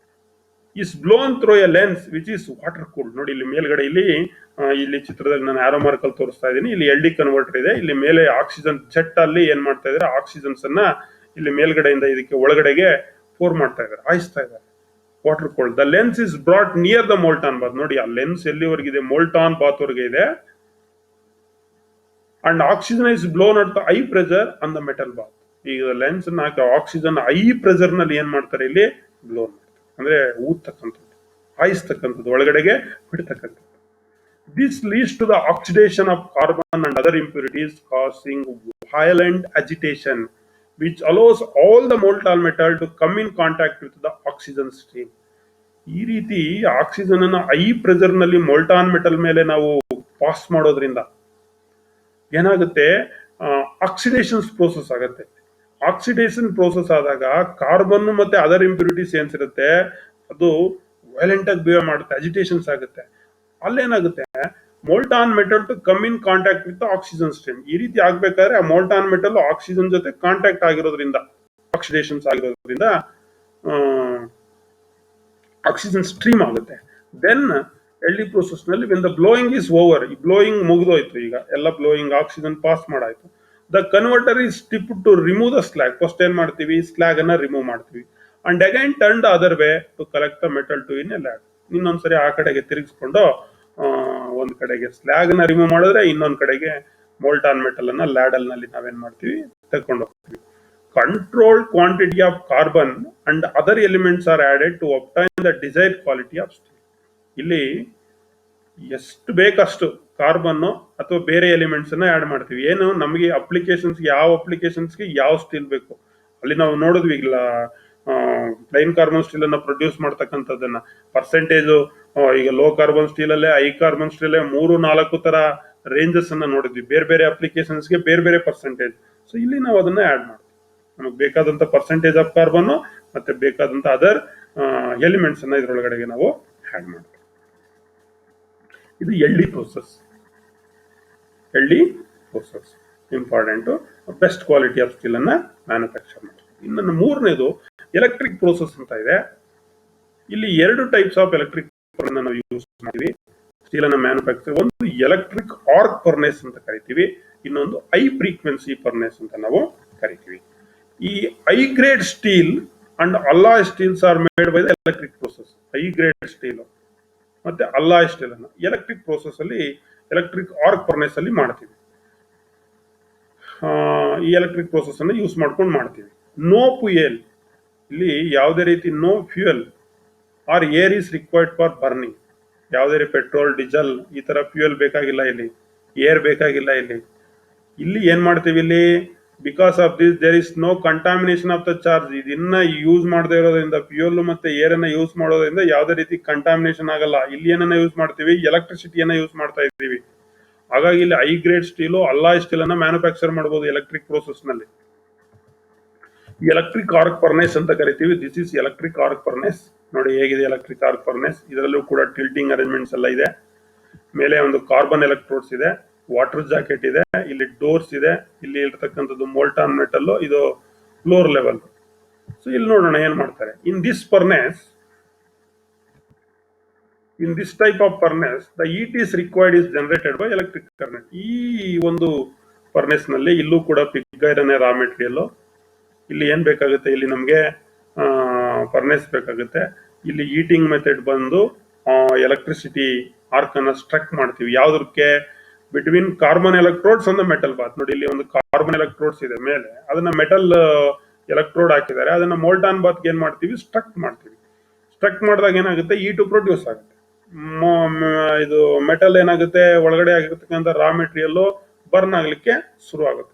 is blown through a lance which is water cooled. ನೋಡಿ ಇಲ್ಲಿ ಮೇಲ್ಗಡೆ ಇಲ್ಲಿ ಚಿತ್ರದಲ್ಲಿ ನಾನು ಆರೋ ಮಾರ್ಕ್ ಅಲ್ಲಿ ತೋರಿಸ್ತಾ ಇದ್ದೀನಿ. ಇಲ್ಲಿ ಎಲ್ ಡಿ ಕನ್ವರ್ಟರ್ ಇದೆ, ಇಲ್ಲಿ ಮೇಲೆ ಆಕ್ಸಿಜನ್ ಜೆಟ್ ಅಲ್ಲಿ ಏನ್ ಮಾಡ್ತಾ ಇದ್ದಾರೆ, ಆಕ್ಸಿಜನ್ಸ್ ಅನ್ನ ಇಲ್ಲಿ ಮೇಲ್ಗಡೆಯಿಂದ ಇದಕ್ಕೆ ಒಳಗಡೆಗೆ ಪೋರ್ ಮಾಡ್ತಾ ಇದ್ದಾರೆ, ಹಾಯಿಸ್ತಾ ಇದ್ದಾರೆ. Water cold. The lance is brought near the molten bath. ನೋಡಿ ಆ ಲೆನ್ಸ್ ಎಲ್ಲಿವರೆಗಿದೆ, ಮೋಲ್ಟಾನ್ ಬಾತ್ ವರೆಗೆ ಇದೆ. And oxygen is blown at the high pressure on the metal bath. ಈಗ ಲೆನ್ಸ್ ಹಾಕಿ ಆಕ್ಸಿಜನ್ ಹೈ ಪ್ರೆಷರ್ ನಲ್ಲಿ ಏನ್ ಮಾಡ್ತಾರೆ, ಇಲ್ಲಿ ಬ್ಲೋನ್ ಅಂದ್ರೆ ಊದ್ತಕ್ಕಂಥದ್ದು, ಹಾಯಿಸ್ತಕ್ಕಂಥದ್ದು, ಒಳಗಡೆಗೆ ಬಿಡ್ತಕ್ಕಂಥದ್ದು. This leads to the oxidation of carbon and other impurities causing violent agitation which allows all the molten metal to come in contact with the oxygen stream. ಈ ರೀತಿ ಆಕ್ಸಿಜನ್ ಅನ್ನ ಹೈ ಪ್ರೆಷರ್ ನಲ್ಲಿ molten metal ಮೇಲೆ ನಾವು pass ಮಾಡೋದ್ರಿಂದ ಏನಾಗುತ್ತೆ, oxidation process ಆಗುತ್ತೆ. Oxidation process ಆದಾಗ ಕಾರ್ಬನ್ ಮತ್ತೆ ಅದರ್ ಇಂಪ್ಯೂರಿಟೀಸ್ ಏನ್ಸಿರುತ್ತೆ ಅದು ವೈಲೆಂಟ್ ಆಗಿ ಬಿಹೇವ್ ಮಾಡುತ್ತೆ, ಅಜಿಟೇಷನ್ಸ್ ಆಗುತ್ತೆ. ಅಲ್ಲೇನಾಗುತ್ತೆ, molten metal to come in contact with oxygen stream. ಈ ರೀತಿ ಆಗ್ಬೇಕಾದ್ರೆ ಆ ಮೋಲ್ಟಾನ್ ಮೆಟಲ್ ಆಕ್ಸಿಜನ್ ಜೊತೆ ಕಾಂಟ್ಯಾಕ್ಟ್ ಆಗಿರೋದ್ರಿಂದ, ಆಕ್ಸಿಡೇಷನ್ಸ್ ಆಗಿರೋದ್ರಿಂದ ಆಕ್ಸಿಜನ್ ಸ್ಟ್ರೀಮ್ ಆಗುತ್ತೆ. ದೆನ್ ಎಲ್ ಡಿ ಪ್ರೋಸೆಸ್ ನಲ್ಲಿ when the blowing is over, ಈ ಬ್ಲೋಯಿಂಗ್ ಮುಗಿದೋಯ್ತು, ಈಗ ಎಲ್ಲ ಬ್ಲೋಯಿಂಗ್ ಆಕ್ಸಿಜನ್ ಪಾಸ್ ಮಾಡಾಯ್ತು. The converter is tip to remove the slag. First ಏನ್ ಮಾಡ್ತೀವಿ, ಸ್ಲಾಗ್ ಅನ್ನ ರಿಮೂವ್ ಮಾಡ್ತೀವಿ. And again turn the other way to collect the metal to in a lag. ಇನ್ನೊಂದ್ಸರಿ ಆ ಕಡೆಗೆ ತಿರುಗಿಸ್ಕೊಂಡು ಒಂದ್ ಕಡೆಗೆ ಸ್ಲಾಗ್ ನ ರಿಮೂವ್ ಮಾಡಿದ್ರೆ ಇನ್ನೊಂದ್ ಕಡೆಗೆ ಮೋಲ್ಟಾನ್ ಮೆಟಲ್ ಅನ್ನ ಲ್ಯಾಡಲ್ ನಲ್ಲಿ ನಾವೇನ್ ಮಾಡ್ತೀವಿ, ತಕೊಂಡು ಹೋಗ್ತೀವಿ. Controlled quantity of carbon and other elements are added to obtain the desired quality of steel. ಇಲ್ಲಿ ಎಷ್ಟು ಬೇಕಷ್ಟು ಕಾರ್ಬನ್ ಅಥವಾ ಬೇರೆ ಎಲಿಮೆಂಟ್ಸ್ ಅನ್ನ ಆಡ್ ಮಾಡ್ತೀವಿ. ಏನು ನಮಗೆ ಅಪ್ಲಿಕೇಶನ್ಸ್, ಯಾವ ಅಪ್ಲಿಕೇಶನ್ಸ್ಗೆ ಯಾವ ಸ್ಟೀಲ್ ಬೇಕು, ಅಲ್ಲಿ ನಾವು ನೋಡಿದ್ವಿ ಇಲ್ಲ ಪ್ಲೈನ್ ಕಾರ್ಬನ್ ಸ್ಟೀಲ್ ಅನ್ನ ಪ್ರೊಡ್ಯೂಸ್ ಮಾಡ್ತಕ್ಕಂಥದ್ದನ್ನ ಪರ್ಸೆಂಟೇಜ್. ಈಗ ಲೋ ಕಾರ್ಬನ್ ಸ್ಟೀಲ್ ಅಲ್ಲೇ, ಹೈ ಕಾರ್ಬನ್ ಸ್ಟೀಲ್ 3-4 ತರ ರೇಂಜಸ್ ಅನ್ನ ನೋಡಿದ್ವಿ. ಬೇರೆ ಬೇರೆ ಅಪ್ಲಿಕೇಶನ್ಸ್ಗೆ ಬೇರೆ ಬೇರೆ ಪರ್ಸೆಂಟೇಜ್. ಸೊ ಇಲ್ಲಿ ನಾವು ಅದನ್ನ ಆಡ್ ಮಾಡ್ತೀವಿ, ನಮಗೆ ಬೇಕಾದಂತ ಪರ್ಸೆಂಟೇಜ್ ಆಫ್ ಕಾರ್ಬನ್ ಮತ್ತೆ ಬೇಕಾದಂತ ಅದರ್ ಎಲಿಮೆಂಟ್ಸ್ ಅನ್ನ ಇದ್ರೊಳಗಡೆಗೆ ನಾವು ಆಡ್ ಮಾಡ್ತೀವಿ. ಇದು L D process. L D process important, best quality of steel ಅನ್ನ ಮ್ಯಾನುಫ್ಯಾಕ್ಚರ್ ಮಾಡ್ತೀವಿ. ಇನ್ನು ಮೂರನೇದು ಎಲೆಕ್ಟ್ರಿಕ್ ಪ್ರೋಸೆಸ್ ಅಂತ ಇದೆ. ಇಲ್ಲಿ 2 ಟೈಪ್ಸ್ ಆಫ್ ಎಲೆಕ್ಟ್ರಿಕ್ ನಾವು ಯೂಸ್ ಮಾಡ್ತೀವಿ ಸ್ಟೀಲ್ ಅನ್ನ ಮ್ಯಾನುಫ್ಯಾಕ್ಚರ್. ಒಂದು ಎಲೆಕ್ಟ್ರಿಕ್ ಆರ್ಕ್ ಫರ್ನೇಸ್ ಅಂತ ಕರಿತೀವಿ, ಇನ್ನೊಂದು ಹೈ ಫ್ರೀಕ್ವೆನ್ಸಿ ಫರ್ನೇಸ್ ಅಂತ ನಾವು ಕರಿತೀವಿ. ಈ high grade steel and alloy steels are made by the electric process. High grade steel ಮತ್ತೆ ಅಲಾಯ್ ಸ್ಟೀಲ್ ಅನ್ನ ಎಲೆಕ್ಟ್ರಿಕ್ ಪ್ರೋಸೆಸ್ ಅಲ್ಲಿ, ಎಲೆಕ್ಟ್ರಿಕ್ ಆರ್ಕ್ ಫರ್ನೇಸ್ ಅಲ್ಲಿ ಮಾಡ್ತೀವಿ. ಈ ಎಲೆಕ್ಟ್ರಿಕ್ ಪ್ರೋಸೆಸ್ ಅನ್ನು ಯೂಸ್ ಮಾಡ್ಕೊಂಡು ಮಾಡ್ತೀವಿ. ನೋ ಫ್ಯೂಯಲ್, ಇಲ್ಲಿ ಯಾವುದೇ ರೀತಿ no fuel or air is required for burning. ಯಾವುದೇ ರೀತಿ ಪೆಟ್ರೋಲ್, ಡೀಸೆಲ್ ಈ ತರ ಫ್ಯೂಯಲ್ ಬೇಕಾಗಿಲ್ಲ, ಇಲ್ಲಿ ಏರ್ ಬೇಕಾಗಿಲ್ಲ. ಇಲ್ಲಿ ಏನ್ ಮಾಡ್ತೀವಿ, ಇಲ್ಲಿ because of this there is no contamination of the charge. ಇದನ್ನ ಯೂಸ್ ಮಾಡದೇ ಇರೋದ್ರಿಂದ, ಫ್ಯೂಯಲ್ ಮತ್ತೆ ಏರ್ ಅನ್ನ ಯೂಸ್ ಮಾಡೋದ್ರಿಂದ ಯಾವುದೇ ರೀತಿ ಕಂಟಾಮಿನೇಷನ್ ಆಗಲ್ಲ. ಇಲ್ಲಿ ಏನನ್ನ ಯೂಸ್ ಮಾಡ್ತೀವಿ, ಎಲೆಕ್ಟ್ರಿಸಿಟಿಯನ್ನ ಯೂಸ್ ಮಾಡ್ತಾ ಇದ್ದೀವಿ. ಹಾಗಾಗಿ ಇಲ್ಲಿ high grade steel, alloy steel ಅನ್ನ ಮ್ಯಾನುಫ್ಯಾಕ್ಚರ್ ಮಾಡಬಹುದು ಎಲೆಕ್ಟ್ರಿಕ್ ಪ್ರೋಸೆಸ್ ನಲ್ಲಿ. ಎಲೆಕ್ಟ್ರಿಕ್ ಆರ್ಕ್ ಫರ್ನೇಸ್ ಅಂತ ಕರಿತೀವಿ. This is electric arc furnace. ನೋಡಿ ಹೇಗಿದೆ ಎಲೆಕ್ಟ್ರಿಕ್ ಆರ್ಕ್ ಫರ್ನೆಸ್. ಇದರಲ್ಲೂ ಕೂಡ ಟಿಲ್ಟಿಂಗ್ ಅರೇಂಜ್ಮೆಂಟ್ಸ್ ಎಲ್ಲ ಇದೆ. ಮೇಲೆ ಒಂದು ಕಾರ್ಬನ್ ಎಲೆಕ್ಟ್ರೋಡ್ಸ್ ಇದೆ, ವಾಟರ್ ಜಾಕೆಟ್ ಇದೆ, ಇಲ್ಲಿ ಡೋರ್ಸ್ ಇದೆ, ಇಲ್ಲಿ ಇರ್ತಕ್ಕಂಥದ್ದು ಮೋಲ್ಟಾನ್ ಮೆಟಲ್, ಇದು ಫ್ಲೋರ್ ಲೆವೆಲ್. ಸೊ ಇಲ್ಲಿ ನೋಡೋಣ ಏನ್ ಮಾಡ್ತಾರೆ. In this furnace, in this type of furnace, the heat is required is generated by electric current. ಈ ಒಂದು ಫರ್ನೆಸ್ ನಲ್ಲಿ ಇಲ್ಲೂ ಕೂಡ ಪಿಗ್ ಐರನ್ ರಾ ಮೆಟೀರಿಯಲ್. ಇಲ್ಲಿ ಏನ್ ಬೇಕಾಗುತ್ತೆ, ಇಲ್ಲಿ ನಮಗೆ ಫರ್ನೆಸ್ ಬೇಕಾಗುತ್ತೆ. ಇಲ್ಲಿ ಹೀಟಿಂಗ್ ಮೆಥಡ್ ಬಂದು ಎಲೆಕ್ಟ್ರಿಸಿಟಿ ಆರ್ಕ್ ಅನ್ನ ಸ್ಟ್ರಕ್ ಮಾಡ್ತೀವಿ. ಯಾವ್ದಕ್ಕೆ? Between carbon electrodes and metal bath. ನೋಡಿ ಇಲ್ಲಿ ಒಂದು ಕಾರ್ಬನ್ ಎಲೆಕ್ಟ್ರೋಡ್ಸ್ ಇದೆ ಮೇಲೆ, ಅದನ್ನ ಮೆಟಲ್ ಎಲೆಕ್ಟ್ರೋಡ್ ಹಾಕಿದ್ದಾರೆ. ಅದನ್ನ ಮೋಲ್ಟಾನ್ ಬಾತ್ ಏನ್ ಮಾಡ್ತೀವಿ, ಸ್ಟ್ರಕ್ ಮಾಡ್ತೀವಿ. ಸ್ಟ್ರಕ್ ಮಾಡಿದಾಗ ಏನಾಗುತ್ತೆ, ಹೀಟು ಪ್ರೊಡ್ಯೂಸ್ ಆಗುತ್ತೆ. ಇದು ಮೆಟಲ್ ಏನಾಗುತ್ತೆ, ಒಳಗಡೆ ಆಗಿರ್ತಕ್ಕಂಥ ರಾ ಮೆಟೀರಿಯಲ್ ಬರ್ನ್ ಆಗ್ಲಿಕ್ಕೆ ಶುರು ಆಗುತ್ತೆ,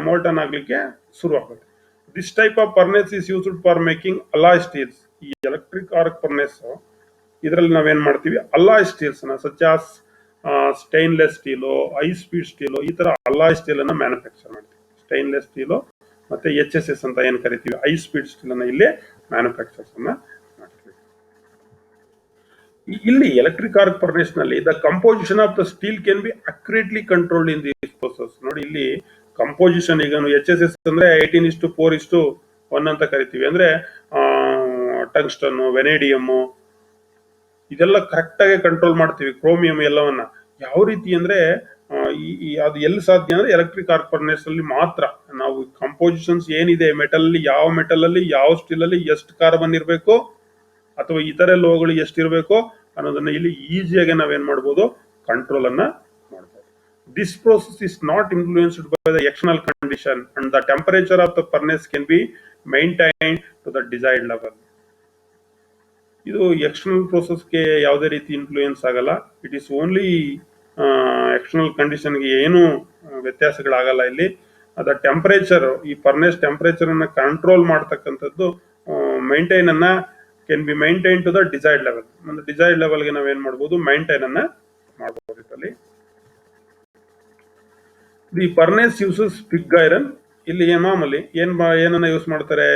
ಮೋಲ್ಟನ್ ಆಗ್ಲಿಕ್ಕೆ ಶುರು ಆಗುತ್ತೆ. This type of furnace is used for making alloy steels. ಈ ಎಲೆಕ್ಟ್ರಿಕ್ ಆರ್ಕ್ ಫರ್ನೆಸ್ ಇದರಲ್ಲಿ ನಾವೇನ್ ಮಾಡ್ತೀವಿ, ಅಲಾಯ್ ಸ್ಟೀಲ್ಸ್ ನ such as stainless steel, high speed steel, ಈ ತರ ಅಲಾಯ್ ಸ್ಟೀಲ್ ಅನ್ನ ಮ್ಯಾನುಫ್ಯಾಕ್ಚರ್ ಮಾಡ್ತೀವಿ. ಸ್ಟೈನ್ಲೆಸ್ ಸ್ಟೀಲು ಮತ್ತೆ HSS ಅಂತ ಏನ್ ಕರಿತೀವಿ, ಹೈ ಸ್ಪೀಡ್ ಸ್ಟೀಲ್ ಅನ್ನ ಇಲ್ಲಿ ಮ್ಯಾನುಫ್ಯಾಕ್ಚರ್ಸ್ ಅನ್ನ ಮಾಡ್ತೀವಿ. ಇಲ್ಲಿ ಎಲೆಕ್ಟ್ರಿಕ್ ಆರ್ಕ್ ಫರ್ನೆಸ್ ನಲ್ಲಿ the composition of the steel can B accurately controlled in this process. ನೋಡಿ ಇಲ್ಲಿ ಕಂಪೋಸಿಷನ್, ಈಗ HSS ಅಂದ್ರೆ 18:4:1 ಅಂತ ಕರಿತೀವಿ. ಅಂದ್ರೆ ಟಂಗ್ಸ್ಟನ್, ವೆನೇಡಿಯಮ್ ಇದೆಲ್ಲ ಕರೆಕ್ಟ್ ಆಗಿ ಕಂಟ್ರೋಲ್ ಮಾಡ್ತೀವಿ. ಕ್ರೋಮಿಯಂ ಎಲ್ಲವನ್ನ ಯಾವ ರೀತಿ ಅಂದ್ರೆ ಅದು ಎಲ್ಲಿ ಸಾಧ್ಯ ಅಂದ್ರೆ ಎಲೆಕ್ಟ್ರಿಕ್ ಆರ್ಕ್ ಫರ್ನೆಸ್ ಅಲ್ಲಿ ಮಾತ್ರ. ನಾವು ಕಂಪೋಸಿಷನ್ಸ್ ಏನಿದೆ ಮೆಟಲ್ ಅಲ್ಲಿ, ಯಾವ ಮೆಟಲ್ ಅಲ್ಲಿ ಯಾವ ಸ್ಟೀಲ್ ಅಲ್ಲಿ ಎಷ್ಟು ಕಾರ್ಬನ್ ಇರಬೇಕು ಅಥವಾ ಇತರೆ ಲೋಹಗಳು ಎಷ್ಟಿರಬೇಕು ಅನ್ನೋದನ್ನ ಇಲ್ಲಿ ಈಸಿಯಾಗಿ ನಾವೇನ್ ಮಾಡ್ಬೋದು, ಕಂಟ್ರೋಲ್ ಅನ್ನ ಮಾಡ್ಬೋದು. This process is not influenced by the external condition and the temperature of the furnace can be maintained to the desired level. ಇದು ಎಕ್ಸ್ಟರ್ನಲ್ ಪ್ರೋಸೆಸ್ಗೆ ಯಾವುದೇ ರೀತಿ ಇನ್ಫ್ಲೂಯೆನ್ಸ್ ಆಗಲ್ಲ. ಇಟ್ ಈಸ್ ಓನ್ಲಿ ಎಕ್ಸ್ಟರ್ನಲ್ ಕಂಡೀಷನ್ಗೆ ಏನು ವ್ಯತ್ಯಾಸಗಳಾಗಲ್ಲ. ಇಲ್ಲಿ ಅದ ಟೆಂಪರೇಚರ್, ಈ ಫರ್ನೆಸ್ ಟೆಂಪರೇಚರ್ ಅನ್ನ ಕಂಟ್ರೋಲ್ ಮಾಡ್ತಕ್ಕಂಥದ್ದು ಮೈಂಟೈನ್ ಅನ್ನ can be maintain to the desired level. ಒಂದು ಡಿಸೈರ್ಡ್ ಲೆವೆಲ್ಗೆ ನಾವೇನ್ ಮಾಡ್ಬೋದು, ಮೈಂಟೈನ್ ಅನ್ನ ಮಾಡಬಹುದು. ಇದರಲ್ಲಿ the furnace uses pig iron. ಇಲ್ಲಿ ಮಾಮೂಲಿ ಏನನ್ನ ಯೂಸ್ ಮಾಡ್ತಾರೆ,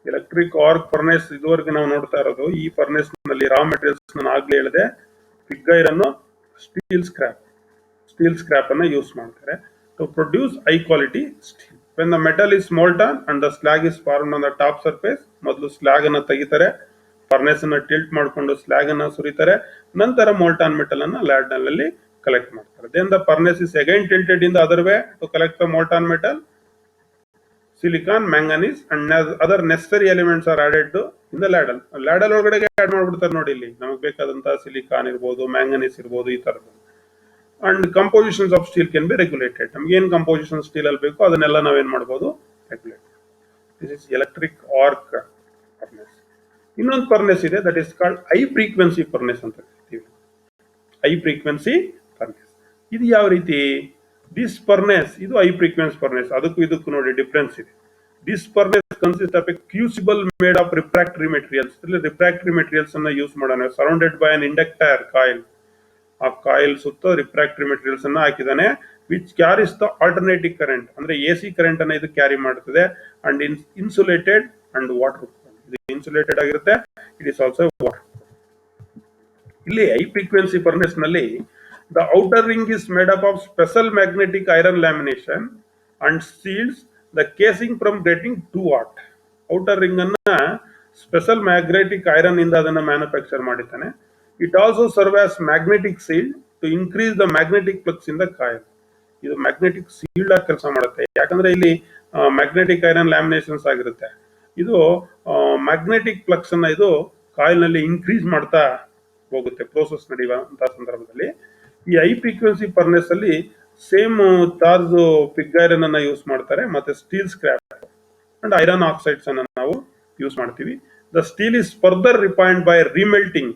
ಎಲೆಕ್ಟ್ರಿಕ್ ಆರ್ಕ್ ಫರ್ನೆಸ್ ಇದುವರೆಗೆ ನಾವು ನೋಡ್ತಾ ಇರೋದು. ಈ ಫರ್ನೆಸ್ ನಲ್ಲಿ ರಾ ಮೆಟೀರಿಯಲ್ಸ್ ನಾನು ಆಗ್ಲೇ ಹೇಳಿದೆ, ಪಿಗ್ ಐರನ್, ಸ್ಟೀಲ್ ಸ್ಕ್ರಾಪ್ ಅನ್ನ ಯೂಸ್ ಮಾಡ್ತಾರೆ to produce high quality steel. When the metal is molten and the slag is formed on the top surface, ಮೊದಲು ಸ್ಲಾಗ್ ಅನ್ನ ತೆಗಿತಾರೆ, ಫರ್ನೆಸ್ ಅನ್ನ ಟಿಲ್ಟ್ ಮಾಡಿಕೊಂಡು ಸ್ಲಾಗ್ ಅನ್ನ ಸುರಿತಾರೆ, ನಂತರ ಮೋಲ್ಟಾನ್ ಮೆಟಲ್ ಅನ್ನ ಲ್ಯಾಡಲ್ ಅಲ್ಲಿ ಕಲೆಕ್ಟ್ ಮಾಡ್ತಾರೆ. Then the furnace is again tilted in the other way to collect the molten metal, silicon, manganese and other necessary elements are added in the ladle. Ladle ಒಳಗಡೆ add ಮಾಡ್ಬಿಡ್ತಾರೆ. ನೋಡಿ ಇಲ್ಲಿ ನಮಗೆ ಬೇಕಾದಂತಹ silicon ಇರ್ಬೋದು, manganese ಇರ್ಬೋದು, ಈ ತರದ್ದು. And compositions of steel can be regulated. ನಮ್ಗೆ ಏನ್ ಕಂಪೋಸಿಷನ್ ಸ್ಟೀಲ್ ಅಲ್ಲಿ ಬೇಕು ಅದನ್ನೆಲ್ಲ ನಾವೇನ್ ಮಾಡ್ಬೋದು, regulate. This is electric arc furnace. ಇನ್ನೊಂದು ಫರ್ನೆಸ್ ಇದೆ, that is called high frequency furnace ಅಂತ ಕರಿತೀವಿ. ಹೈ ಫ್ರೀಕ್ವೆನ್ಸಿ ಫರ್ನೆಸ್ ಇದು ಯಾವ ರೀತಿ? ದಿಸ್ ಫರ್ನೆಸ್, ಇದು ಹೈ ಫ್ರೀಕ್ವೆನ್ಸಿ ಫರ್ನೆಸ್, ಅದಕ್ಕೂ ಇದಕ್ಕೂ ನೋಡಿ ಡಿಫರೆನ್ಸ್ ಇದೆ. This furnace consist of a crucible made of refractory materials. ಇಲ್ಲಿ ರಿಫ್ರಾಕ್ಟರಿ ಮೆಟೀರಿಯಲ್ಸ್ ಅನ್ನ ಯೂಸ್ ಮಾಡೋಣ. Surrounded by an inductor coil. ಆ ಕಾಯಿಲ್ ಸುತ್ತ ರಿಫ್ರಾಕ್ಟರಿ ಮೆಟೀರಿಯಲ್ಸ್ ಅನ್ನ ಹಾಕಿದಾನೆ, which carries the alternative current. ಅಂದ್ರೆ AC ಕರೆಂಟ್ ಅನ್ನ ಇದು ಕ್ಯಾರಿ ಮಾಡುತ್ತದೆ. ಅಂಡ್ ಇನ್ಸುಲೇಟೆಡ್ ಅಂಡ್ ವಾಟರ್, ಇದು ಇನ್ಸುಲೇಟೆಡ್ ಆಗಿರುತ್ತೆ, ಇಟ್ ಇಸ್ ಆಲ್ಸೋ ವಾಟರ್. ಇಲ್ಲಿ ಹೈ ಫ್ರೀಕ್ವೆನ್ಸಿ ಫರ್ನೆಸ್ ನಲ್ಲಿ the outer ring is made up of special magnetic iron lamination and shields the casing from getting too hot. Outer ring ಅನ್ನ special magnetic iron ಇಂದ ಅದನ್ನ manufacture ಮಾಡಿದ್ದಾನೆ. It also serve as magnetic shield to increase the magnetic flux in the coil. ಇದು magnetic shield ಆಗಿ ಕೆಲಸ ಮಾಡುತ್ತೆ. ಯಾಕಂದ್ರೆ ಇಲ್ಲಿ ಮ್ಯಾಗ್ನೆಟಿಕ್ ಐರನ್ ಲ್ಯಾಮಿನೇಷನ್ಸ್ ಆಗಿರುತ್ತೆ. ಇದು ಮ್ಯಾಗ್ನೆಟಿಕ್ ಫ್ಲಕ್ಸ್ ಅನ್ನ ಇದು ಕಾಯಿಲ್ ನಲ್ಲಿ ಇನ್ಕ್ರೀಸ್ ಮಾಡ್ತಾ ಹೋಗುತ್ತೆ ಪ್ರೋಸೆಸ್ ನಡೆಯುವಂತಹ ಸಂದರ್ಭದಲ್ಲಿ. ಈ ಹೈ ಫ್ರೀಕ್ವೆನ್ಸಿ ಫರ್ನೆಸ್ ಅಲ್ಲಿ ಸೇಮ್ ಚಾರ್ಜ್ ಪಿಗ್ ಐರನ್ ಅನ್ನ ಯೂಸ್ ಮಾಡ್ತಾರೆ, ಮತ್ತೆ steel scrap and iron oxides ಅನ್ನ ನಾವು ಯೂಸ್ ಮಾಡ್ತೀವಿ. The steel is further refined by remelting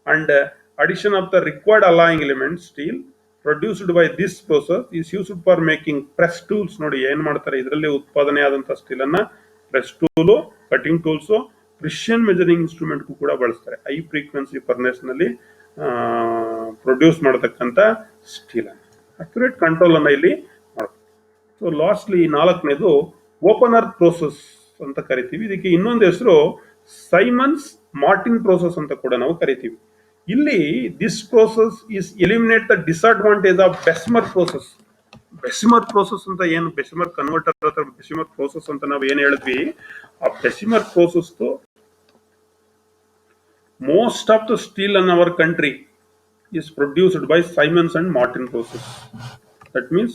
and addition of the required alloying element. Steel produced by this process is used for making press tools. ನೋಡಿ ಏನ್ ಮಾಡ್ತಾರೆ, ಇದರಲ್ಲಿ ಉತ್ಪಾದನೆ ಆದಂತಹ steel ಅನ್ನ press tool, cutting tools, precision measuring instrument ಕೂಡ ಬಳಸ್ತಾರೆ. High frequency furnace ನಲ್ಲಿ ಪ್ರೊಡ್ಯೂಸ್ ಮಾಡತಕ್ಕಂತ ಸ್ಟೀಲ್ ಅನ್ನು ಅಕ್ಯುರೇಟ್ ಕಂಟ್ರೋಲ್ ಅನ್ನ ಇಲ್ಲಿ ಮಾಡಬಹುದು. ಸೊ ಲಾಸ್ಟ್ಲಿ 4ನೇದು ಓಪನ್ ಅರ್ತ್ ಪ್ರೋಸೆಸ್ ಅಂತ ಕರಿತೀವಿ. ಇದಕ್ಕೆ ಇನ್ನೊಂದು ಹೆಸರು ಸೈಮನ್ಸ್ ಮಾರ್ಟಿನ್ ಪ್ರೋಸೆಸ್ ಅಂತ ಕೂಡ ನಾವು ಕರಿತೀವಿ. ಇಲ್ಲಿ this process is eliminate the disadvantage of Bessemer process. Bessemer process ಅಂತ ಏನು, ಬೆಸಿಮರ್ ಕನ್ವರ್ಟರ್ ಅಥವಾ ಬೆಸಿಮರ್ ಪ್ರೋಸೆಸ್ ಅಂತ ನಾವು ಏನ್ ಹೇಳಿದ್ವಿ, ಆ ಬೆಸಿಮರ್ process most of the steel in our country is produced by Siemens and Martin process. That means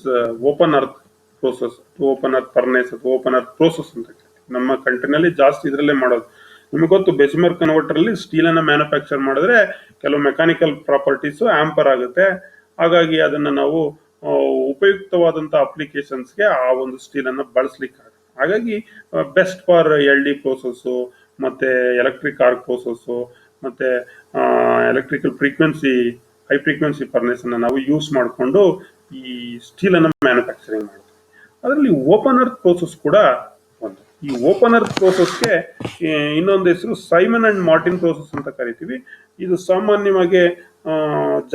open earth process, open earth furnace, open earth process ಅಂತ ನಮ್ಮ ಕಂಟ್ರಿನಲ್ಲಿ ಜಾಸ್ತಿ ಇದರಲ್ಲೇ ಮಾಡೋದು. ನಿಮಗೆ ಗೊತ್ತು, ಬೆಸಿಮರ್ ಕನ್ವರ್ಟರ್ ಅಲ್ಲಿ ಸ್ಟೀಲ್ ಅನ್ನ ಮ್ಯಾನುಫ್ಯಾಕ್ಚರ್ ಮಾಡಿದ್ರೆ ಕೆಲವು ಮೆಕ್ಯಾನಿಕಲ್ ಪ್ರಾಪರ್ಟೀಸ್ ಆಂಪರ್ ಆಗುತ್ತೆ. ಹಾಗಾಗಿ ಅದನ್ನ ನಾವು ಉಪಯುಕ್ತವಾದಂತ ಅಪ್ಲಿಕೇಶನ್ಸ್ಗೆ ಆ ಒಂದು ಸ್ಟೀಲ್ ಅನ್ನ ಬಳಸಲಿಕ್ಕೆ. ಹಾಗಾಗಿ best for L D process, ಮತ್ತೆ ಎಲೆಕ್ಟ್ರಿಕ್ ಆರ್ಕ್ ಪ್ರೋಸೆಸ್, ಮತ್ತೆ electrical frequency, high frequency furnace ಅನ್ನ ನಾವು ಯೂಸ್ ಮಾಡಿಕೊಂಡು ಈ ಸ್ಟೀಲ್ ಅನ್ನ ಮ್ಯಾನುಫ್ಯಾಕ್ಚರಿಂಗ್ ಮಾಡ್ತೀವಿ. ಅದರಲ್ಲಿ ಓಪನ್ ಅರ್ತ್ ಪ್ರೋಸೆಸ್ ಕೂಡ ಒಂದು. ಈ ಓಪನ್ ಅರ್ತ್ ಪ್ರೋಸೆಸ್ಗೆ ಇನ್ನೊಂದು ಹೆಸರು ಸೈಮನ್ ಅಂಡ್ ಮಾರ್ಟಿನ್ ಪ್ರೋಸೆಸ್ ಅಂತ ಕರಿತೀವಿ. ಇದು ಸಾಮಾನ್ಯವಾಗಿ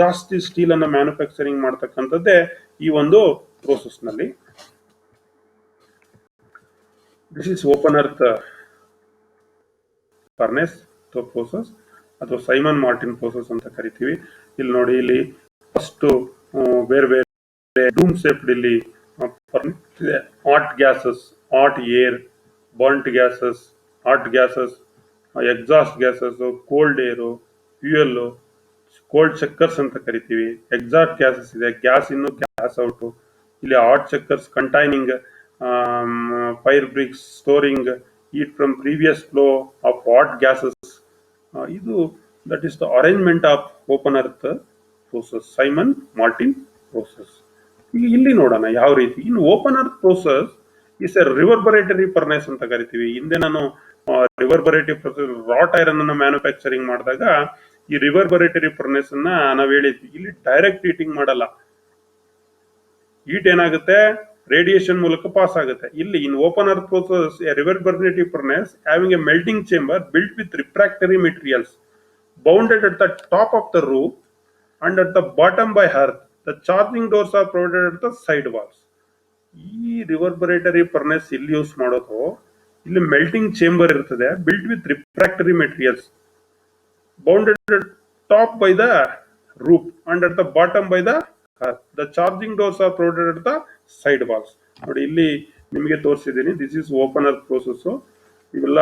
ಜಾಸ್ತಿ ಸ್ಟೀಲ್ ಅನ್ನ ಮ್ಯಾನುಫ್ಯಾಕ್ಚರಿಂಗ್ ಮಾಡ್ತಕ್ಕಂಥದ್ದೇ ಈ ಒಂದು ಪ್ರೋಸೆಸ್ ನಲ್ಲಿ. This is open hearth furnace process ಅಥವಾ ಸೈಮನ್ ಮಾರ್ಟಿನ್ ಪ್ರೋಸೆಸ್ ಅಂತ ಕರಿತೀವಿ. ಇಲ್ಲಿ ನೋಡಿ, ಇಲ್ಲಿ ಫಸ್ಟ್ ಬೇರೆ ಬೇರೆ ಡೂಮ್ ಶೇಪ್ಡ್ ಇಲ್ಲಿ hot gases, hot air, burnt gases, hot gases, exhaust gases, cold air, fuel, cold checkers ಅಂತ ಕರಿತೀವಿ. ಎಕ್ಸಾಸ್ಟ್ ಗ್ಯಾಸಸ್ ಇದೆ, ಗ್ಯಾಸ್ ಇನ್ನು ಗ್ಯಾಸ್ ಔಟ್. ಇಲ್ಲಿ hot checkers containing fire bricks storing heat from previous flow of hot gases. ಇದು that is the arrangement of open earth process, Simon Martin process. ಈಗ ಇಲ್ಲಿ ನೋಡೋಣ ಯಾವ ರೀತಿ. ಇನ್ನು open hearth process is a reverberatory furnace ಅಂತ ಕರಿತೀವಿ. ಹಿಂದೆ ನಾನು ರಿವರ್ಬರೇಟರಿ ಪ್ರೋಸೆಸ್ ರಾಟ್ ಐರನ್ ಅನ್ನ ಮ್ಯಾನುಫ್ಯಾಕ್ಚರಿಂಗ್ ಮಾಡಿದಾಗ ಈ ರಿವರ್ಬರೇಟರಿ ಫರ್ನೇಸ್ ಅನ್ನ ನಾವು ಹೇಳಿದ್ವಿ. ಇಲ್ಲಿ ಡೈರೆಕ್ಟ್ ಹೀಟಿಂಗ್ ಮಾಡಲ್ಲ, ಹೀಟ್ ಏನಾಗುತ್ತೆ, ರೇಡಿಯೇಷನ್ ಮೂಲಕ ಪಾಸ್ ಆಗುತ್ತೆ. ಇಲ್ಲಿ in open hearth process a reverberatory furnace having a melting chamber built with refractory materials bounded at the top of the roof and at the bottom by earth. The charging doors are provided at the side walls. ಈ reverberatory furnace ಇಲ್ಲಿ use ಮಾಡೋದು, ಇಲ್ಲಿ melting chamber ಇರ್ತದೆ built with refractory materials bounded at top by the roof and at the bottom by the earth. The charging doors are provided at the side walls. ನೋಡಿ, ಇಲ್ಲಿ ನಿಮಗೆ ತೋರಿಸಿದ್ದೀನಿ. This is open hearth process. ಇವೆಲ್ಲ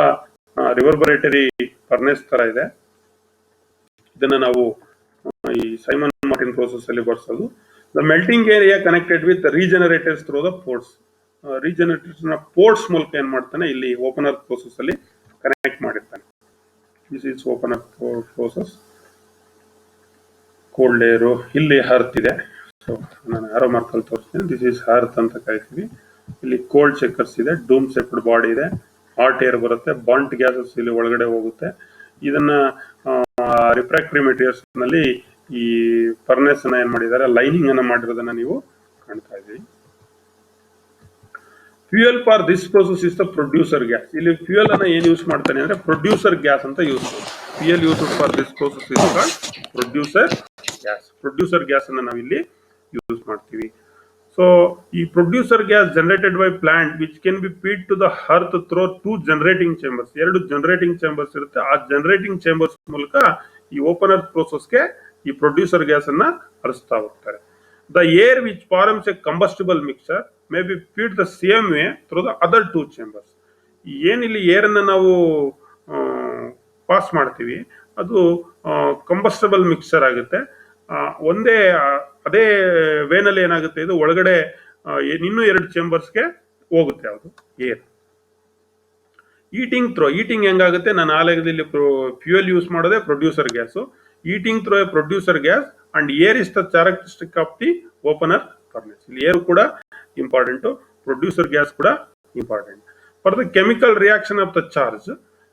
ರಿವರ್ಬರೇಟರಿ furnace ತರ ಇದೆ. ಇದನ್ನ ನಾವು ಈ ಸೈಮನ್ ಮಾರ್ಟಿನ್ ಪ್ರೋಸೆಸ್ ಅಲ್ಲಿ ಬಳಸೋದು. The melting area connected with regenerators through the ports. Regenerators ನ ಪೋರ್ಟ್ಸ್ ಮೂಲಕ ಏನ್ ಮಾಡ್ತಾನೆ, ಇಲ್ಲಿ ಓಪನ್ ಅರ್ತ್ ಪ್ರೋಸೆಸ್ ಅಲ್ಲಿ ಕನೆಕ್ಟ್ ಮಾಡಿರ್ತಾನೆ. This is open hearth process. Cold air, ಇಲ್ಲಿ ಹರ್ತ್ ಇದೆ. ಸೊ ನಾನು ಆರೋ ಮಾರ್ಕಲ್ಲಿ ತೋರಿಸ್ತೀನಿ. ದಿಸ್ ಇಸ್ ಹರ್ತ್ ಅಂತ ಕರಿತೀವಿ. ಇಲ್ಲಿ ಕೋಲ್ಡ್ ಚೆಕರ್ಸ್ ಇದೆ, ಡೂಮ್ ಶೇಪ್ಡ್ ಬಾಡಿ ಇದೆ, ಹಾಟ್ ಏರ್ ಬರುತ್ತೆ, ಬರ್ಂಟ್ ಗ್ಯಾಸಸ್ ಇಲ್ಲಿ ಒಳಗಡೆ ಹೋಗುತ್ತೆ. ಇದನ್ನ ರಿಫ್ರಾಕ್ಟರಿ ಮೆಟೀರಿಯಲ್ಸ್ ನಲ್ಲಿ ಈ ಫರ್ನೆಸ್ ಅನ್ನ ಏನ್ ಮಾಡಿದ್ದಾರೆ, ಲೈನಿಂಗ್ ಅನ್ನ ಮಾಡಿರೋದನ್ನ ನೀವು ಕಾಣ್ತಾ ಇದ್ದೀವಿ. Fuel for this process is the producer gas. ಇಲ್ಲಿ ಫ್ಯೂಯಲ್ ಅನ್ನ ಏನ್ ಯೂಸ್ ಮಾಡ್ತಾನೆ ಅಂದ್ರೆ ಪ್ರೊಡ್ಯೂಸರ್ ಗ್ಯಾಸ್ ಅಂತ use. Fuel use for this process is called producer gas. Producer gas ಅನ್ನ ನಾವು ಇಲ್ಲಿ ಯೂಸ್ ಮಾಡ್ತೀವಿ. ಸೊ ಈ producer gas generated by plant which can be feed to the hearth through 2 generating chambers. 2 generating chambers ಇರುತ್ತೆ. ಆ generating chambers ಮೂಲಕ ಈ open earth ಪ್ರೋಸೆಸ್ಗೆ ಈ ಪ್ರೊಡ್ಯೂಸರ್ ಗ್ಯಾಸ್ ಅನ್ನ ಹರಿಸ್ತಾ ಹೋಗ್ತಾರೆ. The air which forms a combustible mixer may be feed the same way through the other 2 chambers. ಏನಿಲ್ಲಿ air ಅನ್ನ ನಾವು ಪಾಸ್ ಮಾಡ್ತೀವಿ, ಅದು ಕಂಬಸ್ಟಬಲ್ ಮಿಕ್ಸರ್ ಆಗುತ್ತೆ. ಒಂದೇ ಅದೇ ವೇನಲ್ಲಿ ಏನಾಗುತ್ತೆ, ಇದು ಒಳಗಡೆ ಇನ್ನೂ 2 ಚೇಂಬರ್ಸ್ಗೆ ಹೋಗುತ್ತೆ ಅದು ಏರ್. ಈಟಿಂಗ್ ಥ್ರೋ, ಈಟಿಂಗ್ ಹೆಂಗಾಗುತ್ತೆ, ನಾನು ಆಲಯದಲ್ಲಿ ಫ್ಯೂಯಲ್ ಯೂಸ್ ಮಾಡೋದೇ producer gas. Heating through a producer gas and air is the characteristic of the open hearth furnace. ಇಲ್ಲಿ ಏರ್ ಕೂಡ ಇಂಪಾರ್ಟೆಂಟ್, ಪ್ರೊಡ್ಯೂಸರ್ ಗ್ಯಾಸ್ ಕೂಡ important. For the chemical reaction of the charge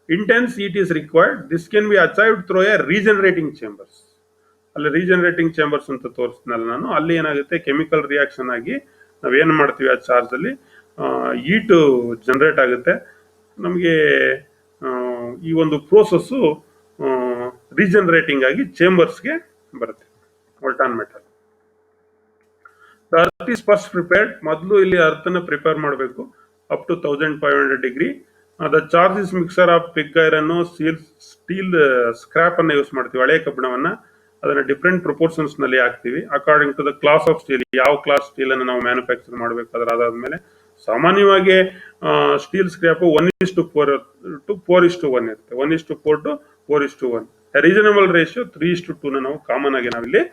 intense heat is required. This can be achieved through a regenerating chambers. ಅಲ್ಲಿ ರೀಜನರೇಟಿಂಗ್ chambers ಅಂತ ತೋರಿಸ್ನಲ್ಲ ನಾನು, ಅಲ್ಲಿ ಏನಾಗುತ್ತೆ, chemical reaction ಆಗಿ ನಾವೇನು ಮಾಡ್ತೀವಿ, ಆ ಚಾರ್ಜ್ ಅಲ್ಲಿ ಹೀಟ್ ಜನರೇಟ್ ಆಗುತ್ತೆ. ನಮಗೆ ಈ ಒಂದು ಪ್ರೋಸೆಸ್ಸು ರೀಜನರೇಟಿಂಗ್ ಆಗಿ ಚೇಂಬರ್ಸ್ಗೆ ಬರುತ್ತೆ. Molten metal. The hearth is first prepared. ಮೊದಲು ಇಲ್ಲಿ ಅರ್ಥನ ಪ್ರಿಪೇರ್ ಮಾಡಬೇಕು up to 1500 degree the charge is mixer of pig iron steel scrap ಅನ್ನ ಯೂಸ್ ಮಾಡ್ತೀವಿ, ಹಳೆ ಕಬ್ಬಿಣವನ್ನ ಅದನ್ನ ಡಿಫ್ರೆಂಟ್ ಪ್ರಪೋರ್ಷನ್ಸ್ ನಲ್ಲಿ ಹಾಕ್ತಿವಿ according to the class of steel. ಯಾವ ಕ್ಲಾಸ್ ಸ್ಟೀಲ್ ಅನ್ನು ನಾವು ಮ್ಯಾನುಫ್ಯಾಕ್ಚರ್ ಮಾಡಬೇಕಾದ್ರೆ ಅದಾದ್ಮೇಲೆ ಸಾಮಾನ್ಯವಾಗಿ ಸ್ಟೀಲ್ ಸ್ಕ್ರಾಪ್ 1:4 to 4:1 ಇರುತ್ತೆ. 1:4 to 4:1. ರೀಸನಬಲ್ ರೇಷಿಯೋ 3:2 ನಾವು ಕಾಮನ್ ಆಗಿ ನಾವಿಲ್ಲಿ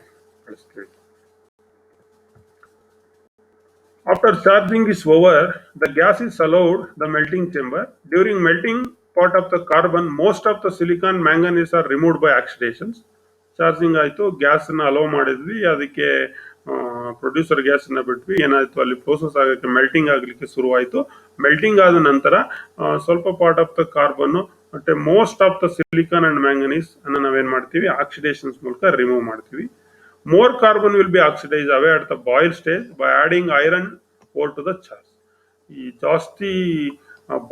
ಬಳಸ್ತೀವಿ. After charging is over, the gas is allowed the melting chamber. During melting part of the carbon, most of the silicon manganese are removed by oxidations. Charging ಆಯಿತು, ಗ್ಯಾಸನ್ನು hello ಮಾಡಿದ್ವಿ, ಅದಕ್ಕೆ producer ಗ್ಯಾಸನ್ನು ಬಿಟ್ವಿ, ಏನಾಯಿತು ಅಲ್ಲಿ ಪ್ರೋಸೆಸ್ ಆಗೋಕ್ಕೆ ಮೆಲ್ಟಿಂಗ್ ಆಗಲಿಕ್ಕೆ ಶುರುವಾಯಿತು. ಮೆಲ್ಟಿಂಗ್ ಆದ ನಂತರ ಸ್ವಲ್ಪ ಪಾರ್ಟ್ ಆಫ್ ದ ಕಾರ್ಬನ್ನು ಮತ್ತೆ most of the silicon and manganese ಅನ್ನು ನಾವೇನು ಮಾಡ್ತೀವಿ, ಆಕ್ಸಿಡೇಷನ್ಸ್ ಮೂಲಕ ರಿಮೂವ್ ಮಾಡ್ತೀವಿ. More carbon will be oxidized away at the boil stage by adding iron ore to the charge. ಈ ಜಾಸ್ತಿ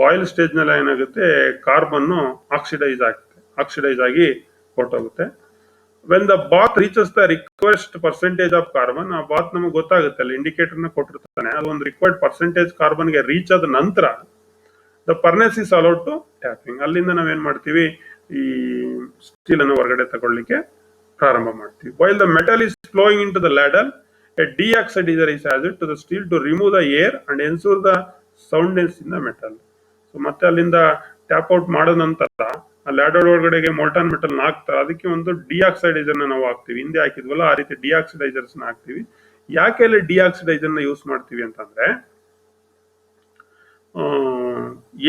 ಬಾಯ್ಲ್ ಸ್ಟೇಜ್ ನಲ್ಲಿ ಏನಾಗುತ್ತೆ, ಕಾರ್ಬನ್ ಆಕ್ಸಿಡೈಸ್ ಆಗಿ ಹೊರಟೋಗುತ್ತೆ. When the bath reaches the request percentage of carbon, ಆ bath ನಮಗೆ ಗೊತ್ತಾಗುತ್ತೆ, ಅಲ್ಲಿ ಇಂಡಿಕೇಟರ್ ನ ಕೊಟ್ಟಿರ್ತಾನೆ, ಅದು ಒಂದು ರಿಕ್ವೈರ್ಡ್ ಪರ್ಸೆಂಟೇಜ್ ಕಾರ್ಬನ್ ಗೆ ರೀಚ್ ಆದ ನಂತರ the furnace is allowed to tapping. ಅಲ್ಲಿಂದ ನಾವೇನ್ ಮಾಡ್ತೀವಿ, ಈ ಸ್ಟೀಲ್ ಅನ್ನು ಹೊರಗಡೆ ತಗೊಳ್ಳಿಕ್ಕೆ ಪ್ರಾರಂಭ ಮಾಡ್ತೀವಿ. While the metal is flowing into the ladle, a deoxidiser is added to the steel to remove the air and ensure the soundness in the metal. So ಮತ್ತೆ ಅಲ್ಲಿಂದ ಟ್ಯಾಪ್ ಔಟ್ ಮಾಡಿದ ನಂತರ ಆ ಲ್ಯಾಡಲ್ ಒಳಗಡೆಗೆ molten metal ಹಾಕ್ತಾರೆ, ಅದಕ್ಕೆ ಒಂದು ಡಿಆಕ್ಸೈಡೈಸರ್ ನಾವು ಹಾಕ್ತಿವಿ. ಹಿಂದೆ ಹಾಕಿದ್ವಲ್ಲ ಆ ರೀತಿ ಡಿಆಕ್ಸೈಡೈಸರ್ಸ್ ಹಾಕ್ತಿವಿ. ಯಾಕೆ ಅಲ್ಲಿ ಡಿಆಕ್ಸೈಡೈಸರ್ ನ ಯೂಸ್ ಮಾಡ್ತೀವಿ ಅಂತಂದ್ರೆ,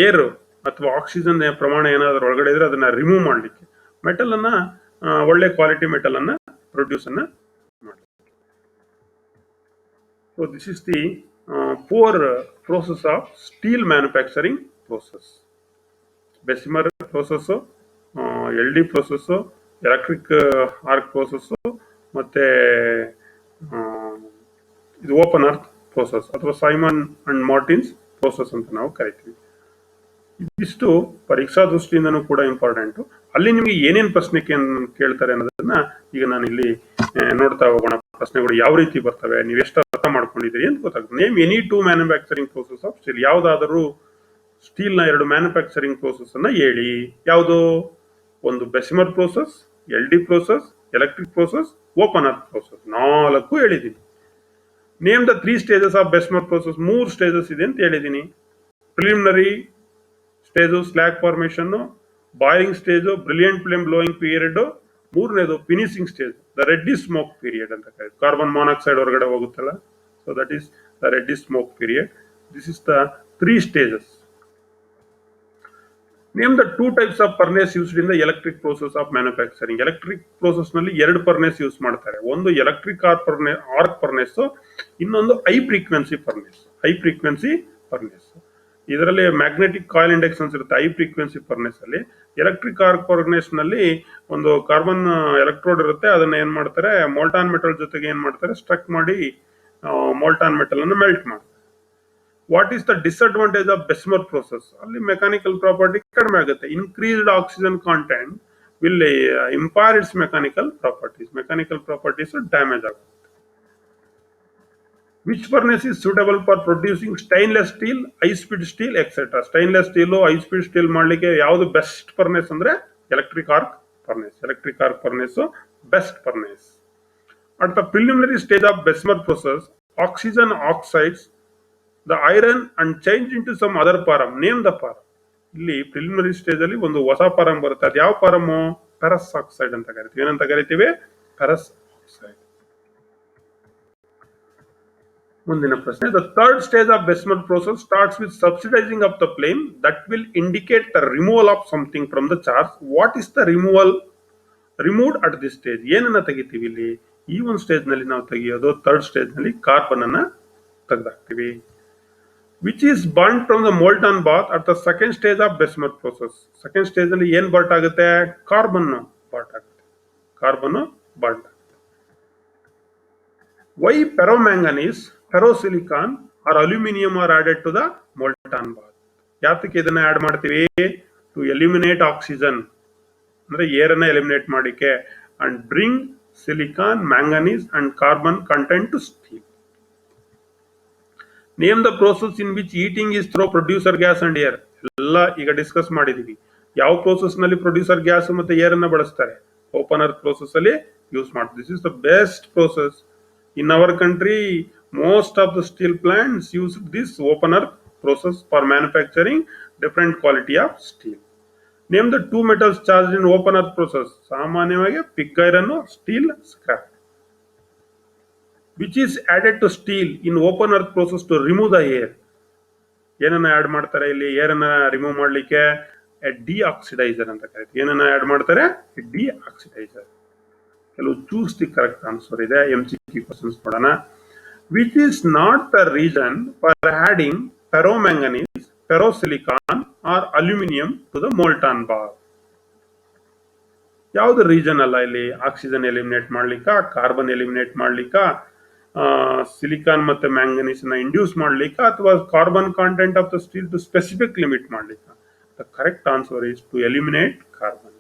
ಏರ್ ಅಥವಾ ಆಕ್ಸಿಜನ್ ಪ್ರಮಾಣ ಏನಾದ್ರೂ ಒಳಗಡೆ ಇದ್ರೆ ಅದನ್ನ ರಿಮೂವ್ ಮಾಡ್ಲಿಕ್ಕೆ, ಮೆಟಲ್ ಅನ್ನ ಒಳ್ಳೆ ಕ್ವಾಲಿಟಿ ಮೆಟಲ್ ಅನ್ನ ಪ್ರೊಡ್ಯೂಸ್ ಅನ್ನ ಮಾಡಿ. So this is the 4 process of steel manufacturing process: Bessemer process, LD process, electric arc process, ಮತ್ತೆ ಇದು ಓಪನ್ ಅರ್ತ್ ಪ್ರೋಸೆಸ್ ಅಥವಾ ಸೈಮನ್ ಅಂಡ್ ಮಾರ್ಟಿನ್ಸ್ ಪ್ರೋಸೆಸ್ ಅಂತ ನಾವು ಕರಿತೀವಿ. ಇದಿಷ್ಟು ಪರೀಕ್ಷಾ ದೃಷ್ಟಿಯಿಂದನೂ ಕೂಡ ಇಂಪಾರ್ಟೆಂಟ್. ಅಲ್ಲಿ ನಿಮಗೆ ಏನೇನು ಪ್ರಶ್ನೆ ಕೇಳ್ತಾರೆ ಅನ್ನೋದನ್ನ ಈಗ ನಾನು ಇಲ್ಲಿ ನೋಡ್ತಾ ಹೋಗೋಣ. ಪ್ರಶ್ನೆಗಳು ಯಾವ ರೀತಿ ಬರ್ತವೆ, ನೀವು ಎಷ್ಟು ಅರ್ಥ ಮಾಡ್ಕೊಂಡಿದ್ದೀರಿ ಅಂತ ಗೊತ್ತಾಗುತ್ತೆ. Name any 2 manufacturing process of steel. ಯಾವ್ದಾದರೂ ಸ್ಟೀಲ್ ನ 2 ಮ್ಯಾನುಫ್ಯಾಕ್ಚರಿಂಗ್ ಪ್ರೋಸೆಸ್ ಅನ್ನ ಹೇಳಿ. ಯಾವುದು? ಒಂದು Bessemer process, LD process, electric process, open hearth process. 4 ಹೇಳಿದ್ದೀನಿ. Name the 3 stages of Bessemer process. 3 stages ಇದೆ ಅಂತ ಹೇಳಿದ್ದೀನಿ. Preliminary stage slag formation, boiling stage brilliant flame blowing period, ಮೂರನೇದು finishing stage the ready smoke period ಅಂತ ಕರೀತಾರೆ. Carbon monoxide ಹೊರಗಡೆ ಹೋಗುತ್ತಲ್ಲ, so that is the ready smoke period. This is the 3 stages. Name the 2 types of furnace used in the electric process of manufacturing. Electric process ನಲ್ಲಿ 2 furnace use ಮಾಡ್ತಾರೆ. ಒಂದು electric arc furnace, ಇನ್ನೊಂದು high frequency furnace. ಇದರಲ್ಲಿ magnetic coil ಇಂಡಕ್ಷನ್ಸ್ ಇರುತ್ತೆ high frequency furnace ಅಲ್ಲಿ. Electric arc furnace ನಲ್ಲಿ ಒಂದು carbon electrode ಇರುತ್ತೆ, ಅದನ್ನ ಏನ್ ಮಾಡ್ತಾರೆ, ಮೋಲ್ಟಾನ್ ಮೆಟಲ್ ಜೊತೆಗೆ ಏನ್ ಮಾಡ್ತಾರೆ, ಸ್ಟ್ರಕ್ ಮಾಡಿ ಮೋಲ್ಟಾನ್ ಮೆಟಲ್ ಅನ್ನು ಮೆಲ್ಟ್ ಮಾಡ್ತಾರೆ. What is the disadvantage of Bessemer process? ಅಲ್ಲಿ ಮೆಕ್ಯಾನಿಕಲ್ ಪ್ರಾಪರ್ಟಿ ಕಡಿಮೆ ಆಗುತ್ತೆ. Increased oxygen content will impair its mechanical properties damage ಆಗುತ್ತೆ. Which furnace is suitable for producing stainless steel, high speed steel, etc. Stainless steel, high speed steel ಮಾಡ್ಲಿಕ್ಕೆ ಯಾವುದು best furnace ಅಂದ್ರೆ electric arc furnace best furnace. At the preliminary stage of Bessemer process, oxygen oxides the iron and change into some other param. Name the param. ಇಲ್ಲಿ preliminary stage ಅಲ್ಲಿ ಒಂದು ಹೊಸ ಪಾರಂ ಬರುತ್ತೆ. ಅದು ಯಾವ ಪಾರಮು? ಫೆರಸ್ ಆಕ್ಸೈಡ್ ಅಂತ ಕರಿತೀವಿ. ಏನಂತ ಕರಿತೀವಿ? Ferrous oxide. ಮುಂದಿನ ಪ್ರಶ್ನೆ: the third stage of Bessemer process starts with subsidising of the flame that will indicate the removal of something from the charge. What is the removed at this stage? ಏನನ್ನ ತೆಗಿತೀವಿ ಇಲ್ಲಿ? ಈ ಒಂದು stage ನಲ್ಲಿ ನಾವು ತೆಗೆಯೋದು, ಥರ್ಡ್ ಸ್ಟೇಜ್ ನಲ್ಲಿ carbon ಅನ್ನ ತೆಗೆದಾಕ್ತಿವಿ. Which is burn from the molten bath at the second stage of Bessemer process. Second stage ನಲ್ಲಿ ಏನ್ ಬರ್ಟ್ ಆಗುತ್ತೆ? ಕಾರ್ಬನ್ ಬರ್ಟ್ ಆಗುತ್ತೆ. Why ferromanganese, ferrosilicon or aluminium are added to the molten bath? ಯಾತಕ್ಕೆ ಇದನ್ನ add ಮಾಡ್ತೀವಿ? To eliminate oxygen, ಅಂದ್ರೆ air ಅನ್ನ eliminate ಮಾಡಿಕೆ, and bring silicon, manganese and carbon content to steel. Name the process in which heating is through producer gas and air. ಎಲ್ಲ ಈಗ discuss ಮಾಡಿದೀವಿ. ಯಾವ ಪ್ರೋಸೆಸ್ ನಲ್ಲಿ ಪ್ರೊಡ್ಯೂಸರ್ ಗ್ಯಾಸ್ ಮತ್ತೆ ಏರ್ ಅನ್ನ ಬಳಸ್ತಾರೆ? ಓಪನ್ ಅರ್ತ್ ಪ್ರೋಸೆಸ್ ಅಲ್ಲಿ ಯೂಸ್ ಮಾಡ್ತಾರೆ. This is the best process in our country. Most of the steel plants use this open hearth process for manufacturing different quality of steel. Name the two metals charge in open hearth process. ಸಾಮಾನ್ಯವಾಗಿ pig iron, steel, scrap. Which is added to steel in open hearth process to remove the air. ಏನನ್ನ add ಮಾಡ್ತಾರೆ ಇಲ್ಲಿ air ಅನ್ನ remove ಮಾಡ್ಲಿಕ್ಕೆ? D oxidiser ಅಂತ ಕರೀತೀವಿ. ಏನನ್ನ add ಮಾಡ್ತಾರೆ? Deoxidiser. ಕೆಲವು ಚೂಸ್ ದಿ ಕರೆಕ್ಟ್ ಆನ್ಸರ್ ಇದೆ. MCQ ಕ್ವಶನ್ಸ್ ನೋಡೋಣ. Which is not the reason for adding ferromanganese, ferrosilicon or aluminium to the molten bar? ಯಾವ್ದು ರೀಸನ್ ಅಲ್ಲ ಇಲ್ಲಿ? ಆಕ್ಸಿಜನ್ ಎಲಿಮಿನೇಟ್ ಮಾಡ್ಲಿಕ್ಕ, ಕಾರ್ಬನ್ ಎಲಿಮಿನೇಟ್ ಮಾಡ್ಲಿಕ್ಕ, ಸಿಲಿಕಾನ್ ಮತ್ತೆ ಮ್ಯಾಂಗನೀಸ್ ನ ಇಂಡ್ಯೂಸ್ ಮಾಡ್ಲಿಕ್ಕ, ಅಥವಾ carbon content of the steel to specific limit ಮಾಡ್ಲಿಕ್ಕ? The correct answer is to eliminate carbon.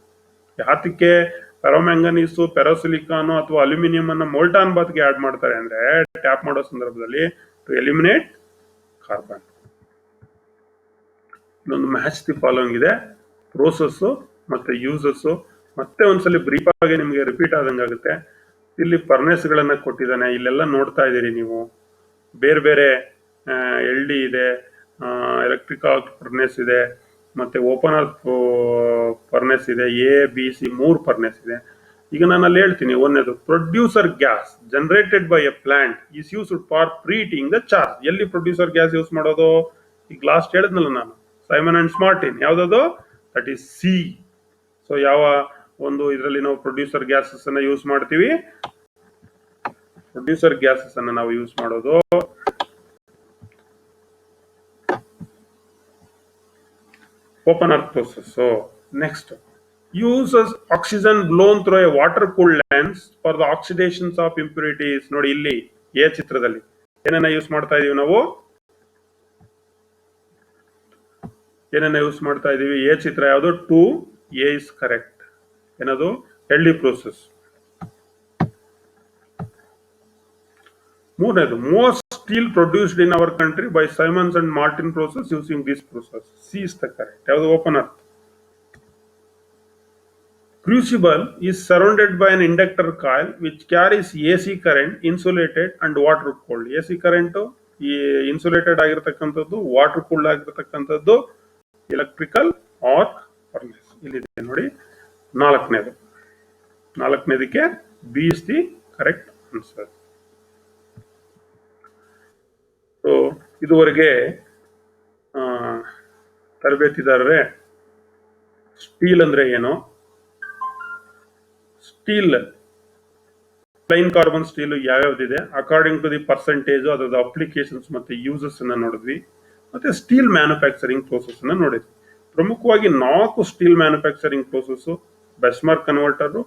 ಯಾತಕ್ಕೆ ಫೆರೋಮ್ಯಾಂಗನೀಸು, ಫೆರೋಸಿಲಿಕಾನು ಅಥವಾ ಅಲ್ಯೂಮಿನಿಯಂ ಅನ್ನ ಮೋಲ್ಟಾನ್ ಬಾತ್ಗೆ ಆಡ್ ಮಾಡ್ತಾರೆ ಅಂದ್ರೆ, ಟ್ಯಾಪ್ ಮಾಡೋ ಸಂದರ್ಭದಲ್ಲಿ ಟು ಎಲಿಮಿನೇಟ್ ಕಾರ್ಬನ್. ಇನ್ನೊಂದು ಮ್ಯಾಚ್ ದಿ ಫಾಲೋಯಿಂಗ್ ಇದೆ. ಪ್ರೋಸೆಸ್ ಮತ್ತೆ ಯೂಸಸ್ ಮತ್ತೆ ಒಂದ್ಸಲಿ ಬ್ರೀಫ್ ಆಗಿ ನಿಮಗೆ ರಿಪೀಟ್ ಆದಂಗಾಗುತ್ತೆ. ಇಲ್ಲಿ ಫರ್ನೆಸ್ ಗಳನ್ನ ಕೊಟ್ಟಿದ್ದಾನೆ. ಇಲ್ಲೆಲ್ಲ ನೋಡ್ತಾ ಇದ್ದೀರಿ ನೀವು. ಬೇರೆ ಬೇರೆ LD ಇದೆ, ಎಲೆಕ್ಟ್ರಿಕಲ್ ಫರ್ನೆಸ್ ಇದೆ, ಮತ್ತೆ ಓಪನ್ ಅರ್ತ್ ಫರ್ನೆಸ್ ಇದೆ, ABC 3 ಫರ್ನೆಸ್ ಇದೆ. ಈಗ ನಾನು ಅಲ್ಲಿ ಹೇಳ್ತೀನಿ. ಒಂದೇದು producer gas generated by a plant is used for preheating the charge. ಎಲ್ಲಿ ಪ್ರೊಡ್ಯೂಸರ್ ಗ್ಯಾಸ್ ಯೂಸ್ ಮಾಡೋದು? ಈಗ ಲಾಸ್ಟ್ ಹೇಳಿದ್ನಲ್ಲ ನಾನು, ಸೈಮನ್ ಅಂಡ್ ಸ್ಮಾರ್ಟಿನ್. ಯಾವ್ದದು? That is C. ಸೊ ಯಾವ ಒಂದು ಇದರಲ್ಲಿ ನಾವು ಪ್ರೊಡ್ಯೂಸರ್ ಗ್ಯಾಸಸ್ ಅನ್ನ ಯೂಸ್ ಮಾಡ್ತೀವಿ? ಪ್ರೊಡ್ಯೂಸರ್ ಗ್ಯಾಸಸ್ ಅನ್ನ ನಾವು ಯೂಸ್ ಮಾಡೋದು open hearth process. Next, uses oxygen blown through a water cooled lens for the oxidations of impurities. ನೋಡಿ ಇಲ್ಲಿ ಎ ಚಿತ್ರದಲ್ಲಿ ಏನನ್ನ ಯೂಸ್ ಮಾಡ್ತಾ ಇದೀವಿ ನಾವು? ಏನನ್ನ ಯೂಸ್ ಮಾಡ್ತಾ ಇದೀವಿ? ಎ ಚಿತ್ರ ಯಾವುದು? 2A is correct. ಏನದು? LD process. ಮೂರನೇದು, most steel produced in our country by Siemens and Martin process using this process. C is the correct. ಯಾವುದು? Open hearth. Crucible is surrounded by an inductor coil which carries AC current, insulated and water cooled. AC current ಈ insulated ಆಗಿರತಕ್ಕಂಥದ್ದು, water cooled ಆಗಿರತಕ್ಕಂಥದ್ದು electrical arc furnace. ಇಲ್ಲಿದೆ ನೋಡಿ ನಾಲ್ಕನೇದಕ್ಕೆ B is the correct answer. So ಇದುವರೆಗೆ ತರಬೇತಿದಾರರೇ steel ಅಂದ್ರೆ ಏನು, ಸ್ಟೀಲ್ ಪ್ಲೈನ್ ಕಾರ್ಬನ್ ಸ್ಟೀಲ್ ಯಾವ್ಯಾವ್ದಿದೆ ಅಕಾರ್ಡಿಂಗ್ ಟು ದಿ ಪರ್ಸೆಂಟೇಜ್, ಅದರ ಅಪ್ಲಿಕೇಶನ್ಸ್ ಮತ್ತೆ ಯೂಸಸ್ ಅನ್ನ ನೋಡಿದ್ವಿ. ಮತ್ತೆ ಸ್ಟೀಲ್ ಮ್ಯಾನುಫ್ಯಾಕ್ಚರಿಂಗ್ ಪ್ರೋಸೆಸ್ ಅನ್ನ ನೋಡಿದ್ವಿ. ಪ್ರಮುಖವಾಗಿ 4 steel manufacturing process: Bessemer converter,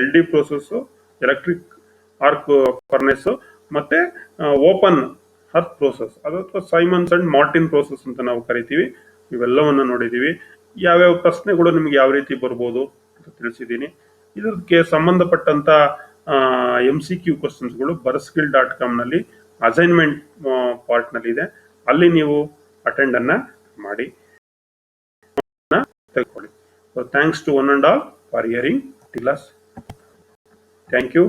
LD process, electric arc furnace, ಮತ್ತೆ ಓಪನ್ ಅರ್ತ್ ಪ್ರೋಸೆಸ್ ಅಥವಾ ಸೈಮನ್ಸ್ ಅಂಡ್ ಮಾರ್ಟಿನ್ ಪ್ರೋಸೆಸ್ ಅಂತ ನಾವು ಕರಿತೀವಿ. ಇವೆಲ್ಲವನ್ನ ನೋಡಿದೀವಿ. ಯಾವ್ಯಾವ ಪ್ರಶ್ನೆಗಳು ನಿಮ್ಗೆ ಯಾವ ರೀತಿ ಬರ್ಬೋದು ಅಂತ ತಿಳಿಸಿದ್ದೀನಿ. ಇದಕ್ಕೆ ಸಂಬಂಧಪಟ್ಟಂತ MCQ ಕ್ವಶನ್ಸ್ಗಳು ಬರಸ್ಕಿಲ್.com ನಲ್ಲಿ ಅಸೈನ್ಮೆಂಟ್ ಪಾರ್ಟ್ ನಲ್ಲಿ ಇದೆ. ಅಲ್ಲಿ ನೀವು ಅಟೆಂಡ್ ಅನ್ನ ಮಾಡಿ ತೆಗೆದುಕೊಳ್ಳಿ. So thanks to one and all for hearing till us. Thank you.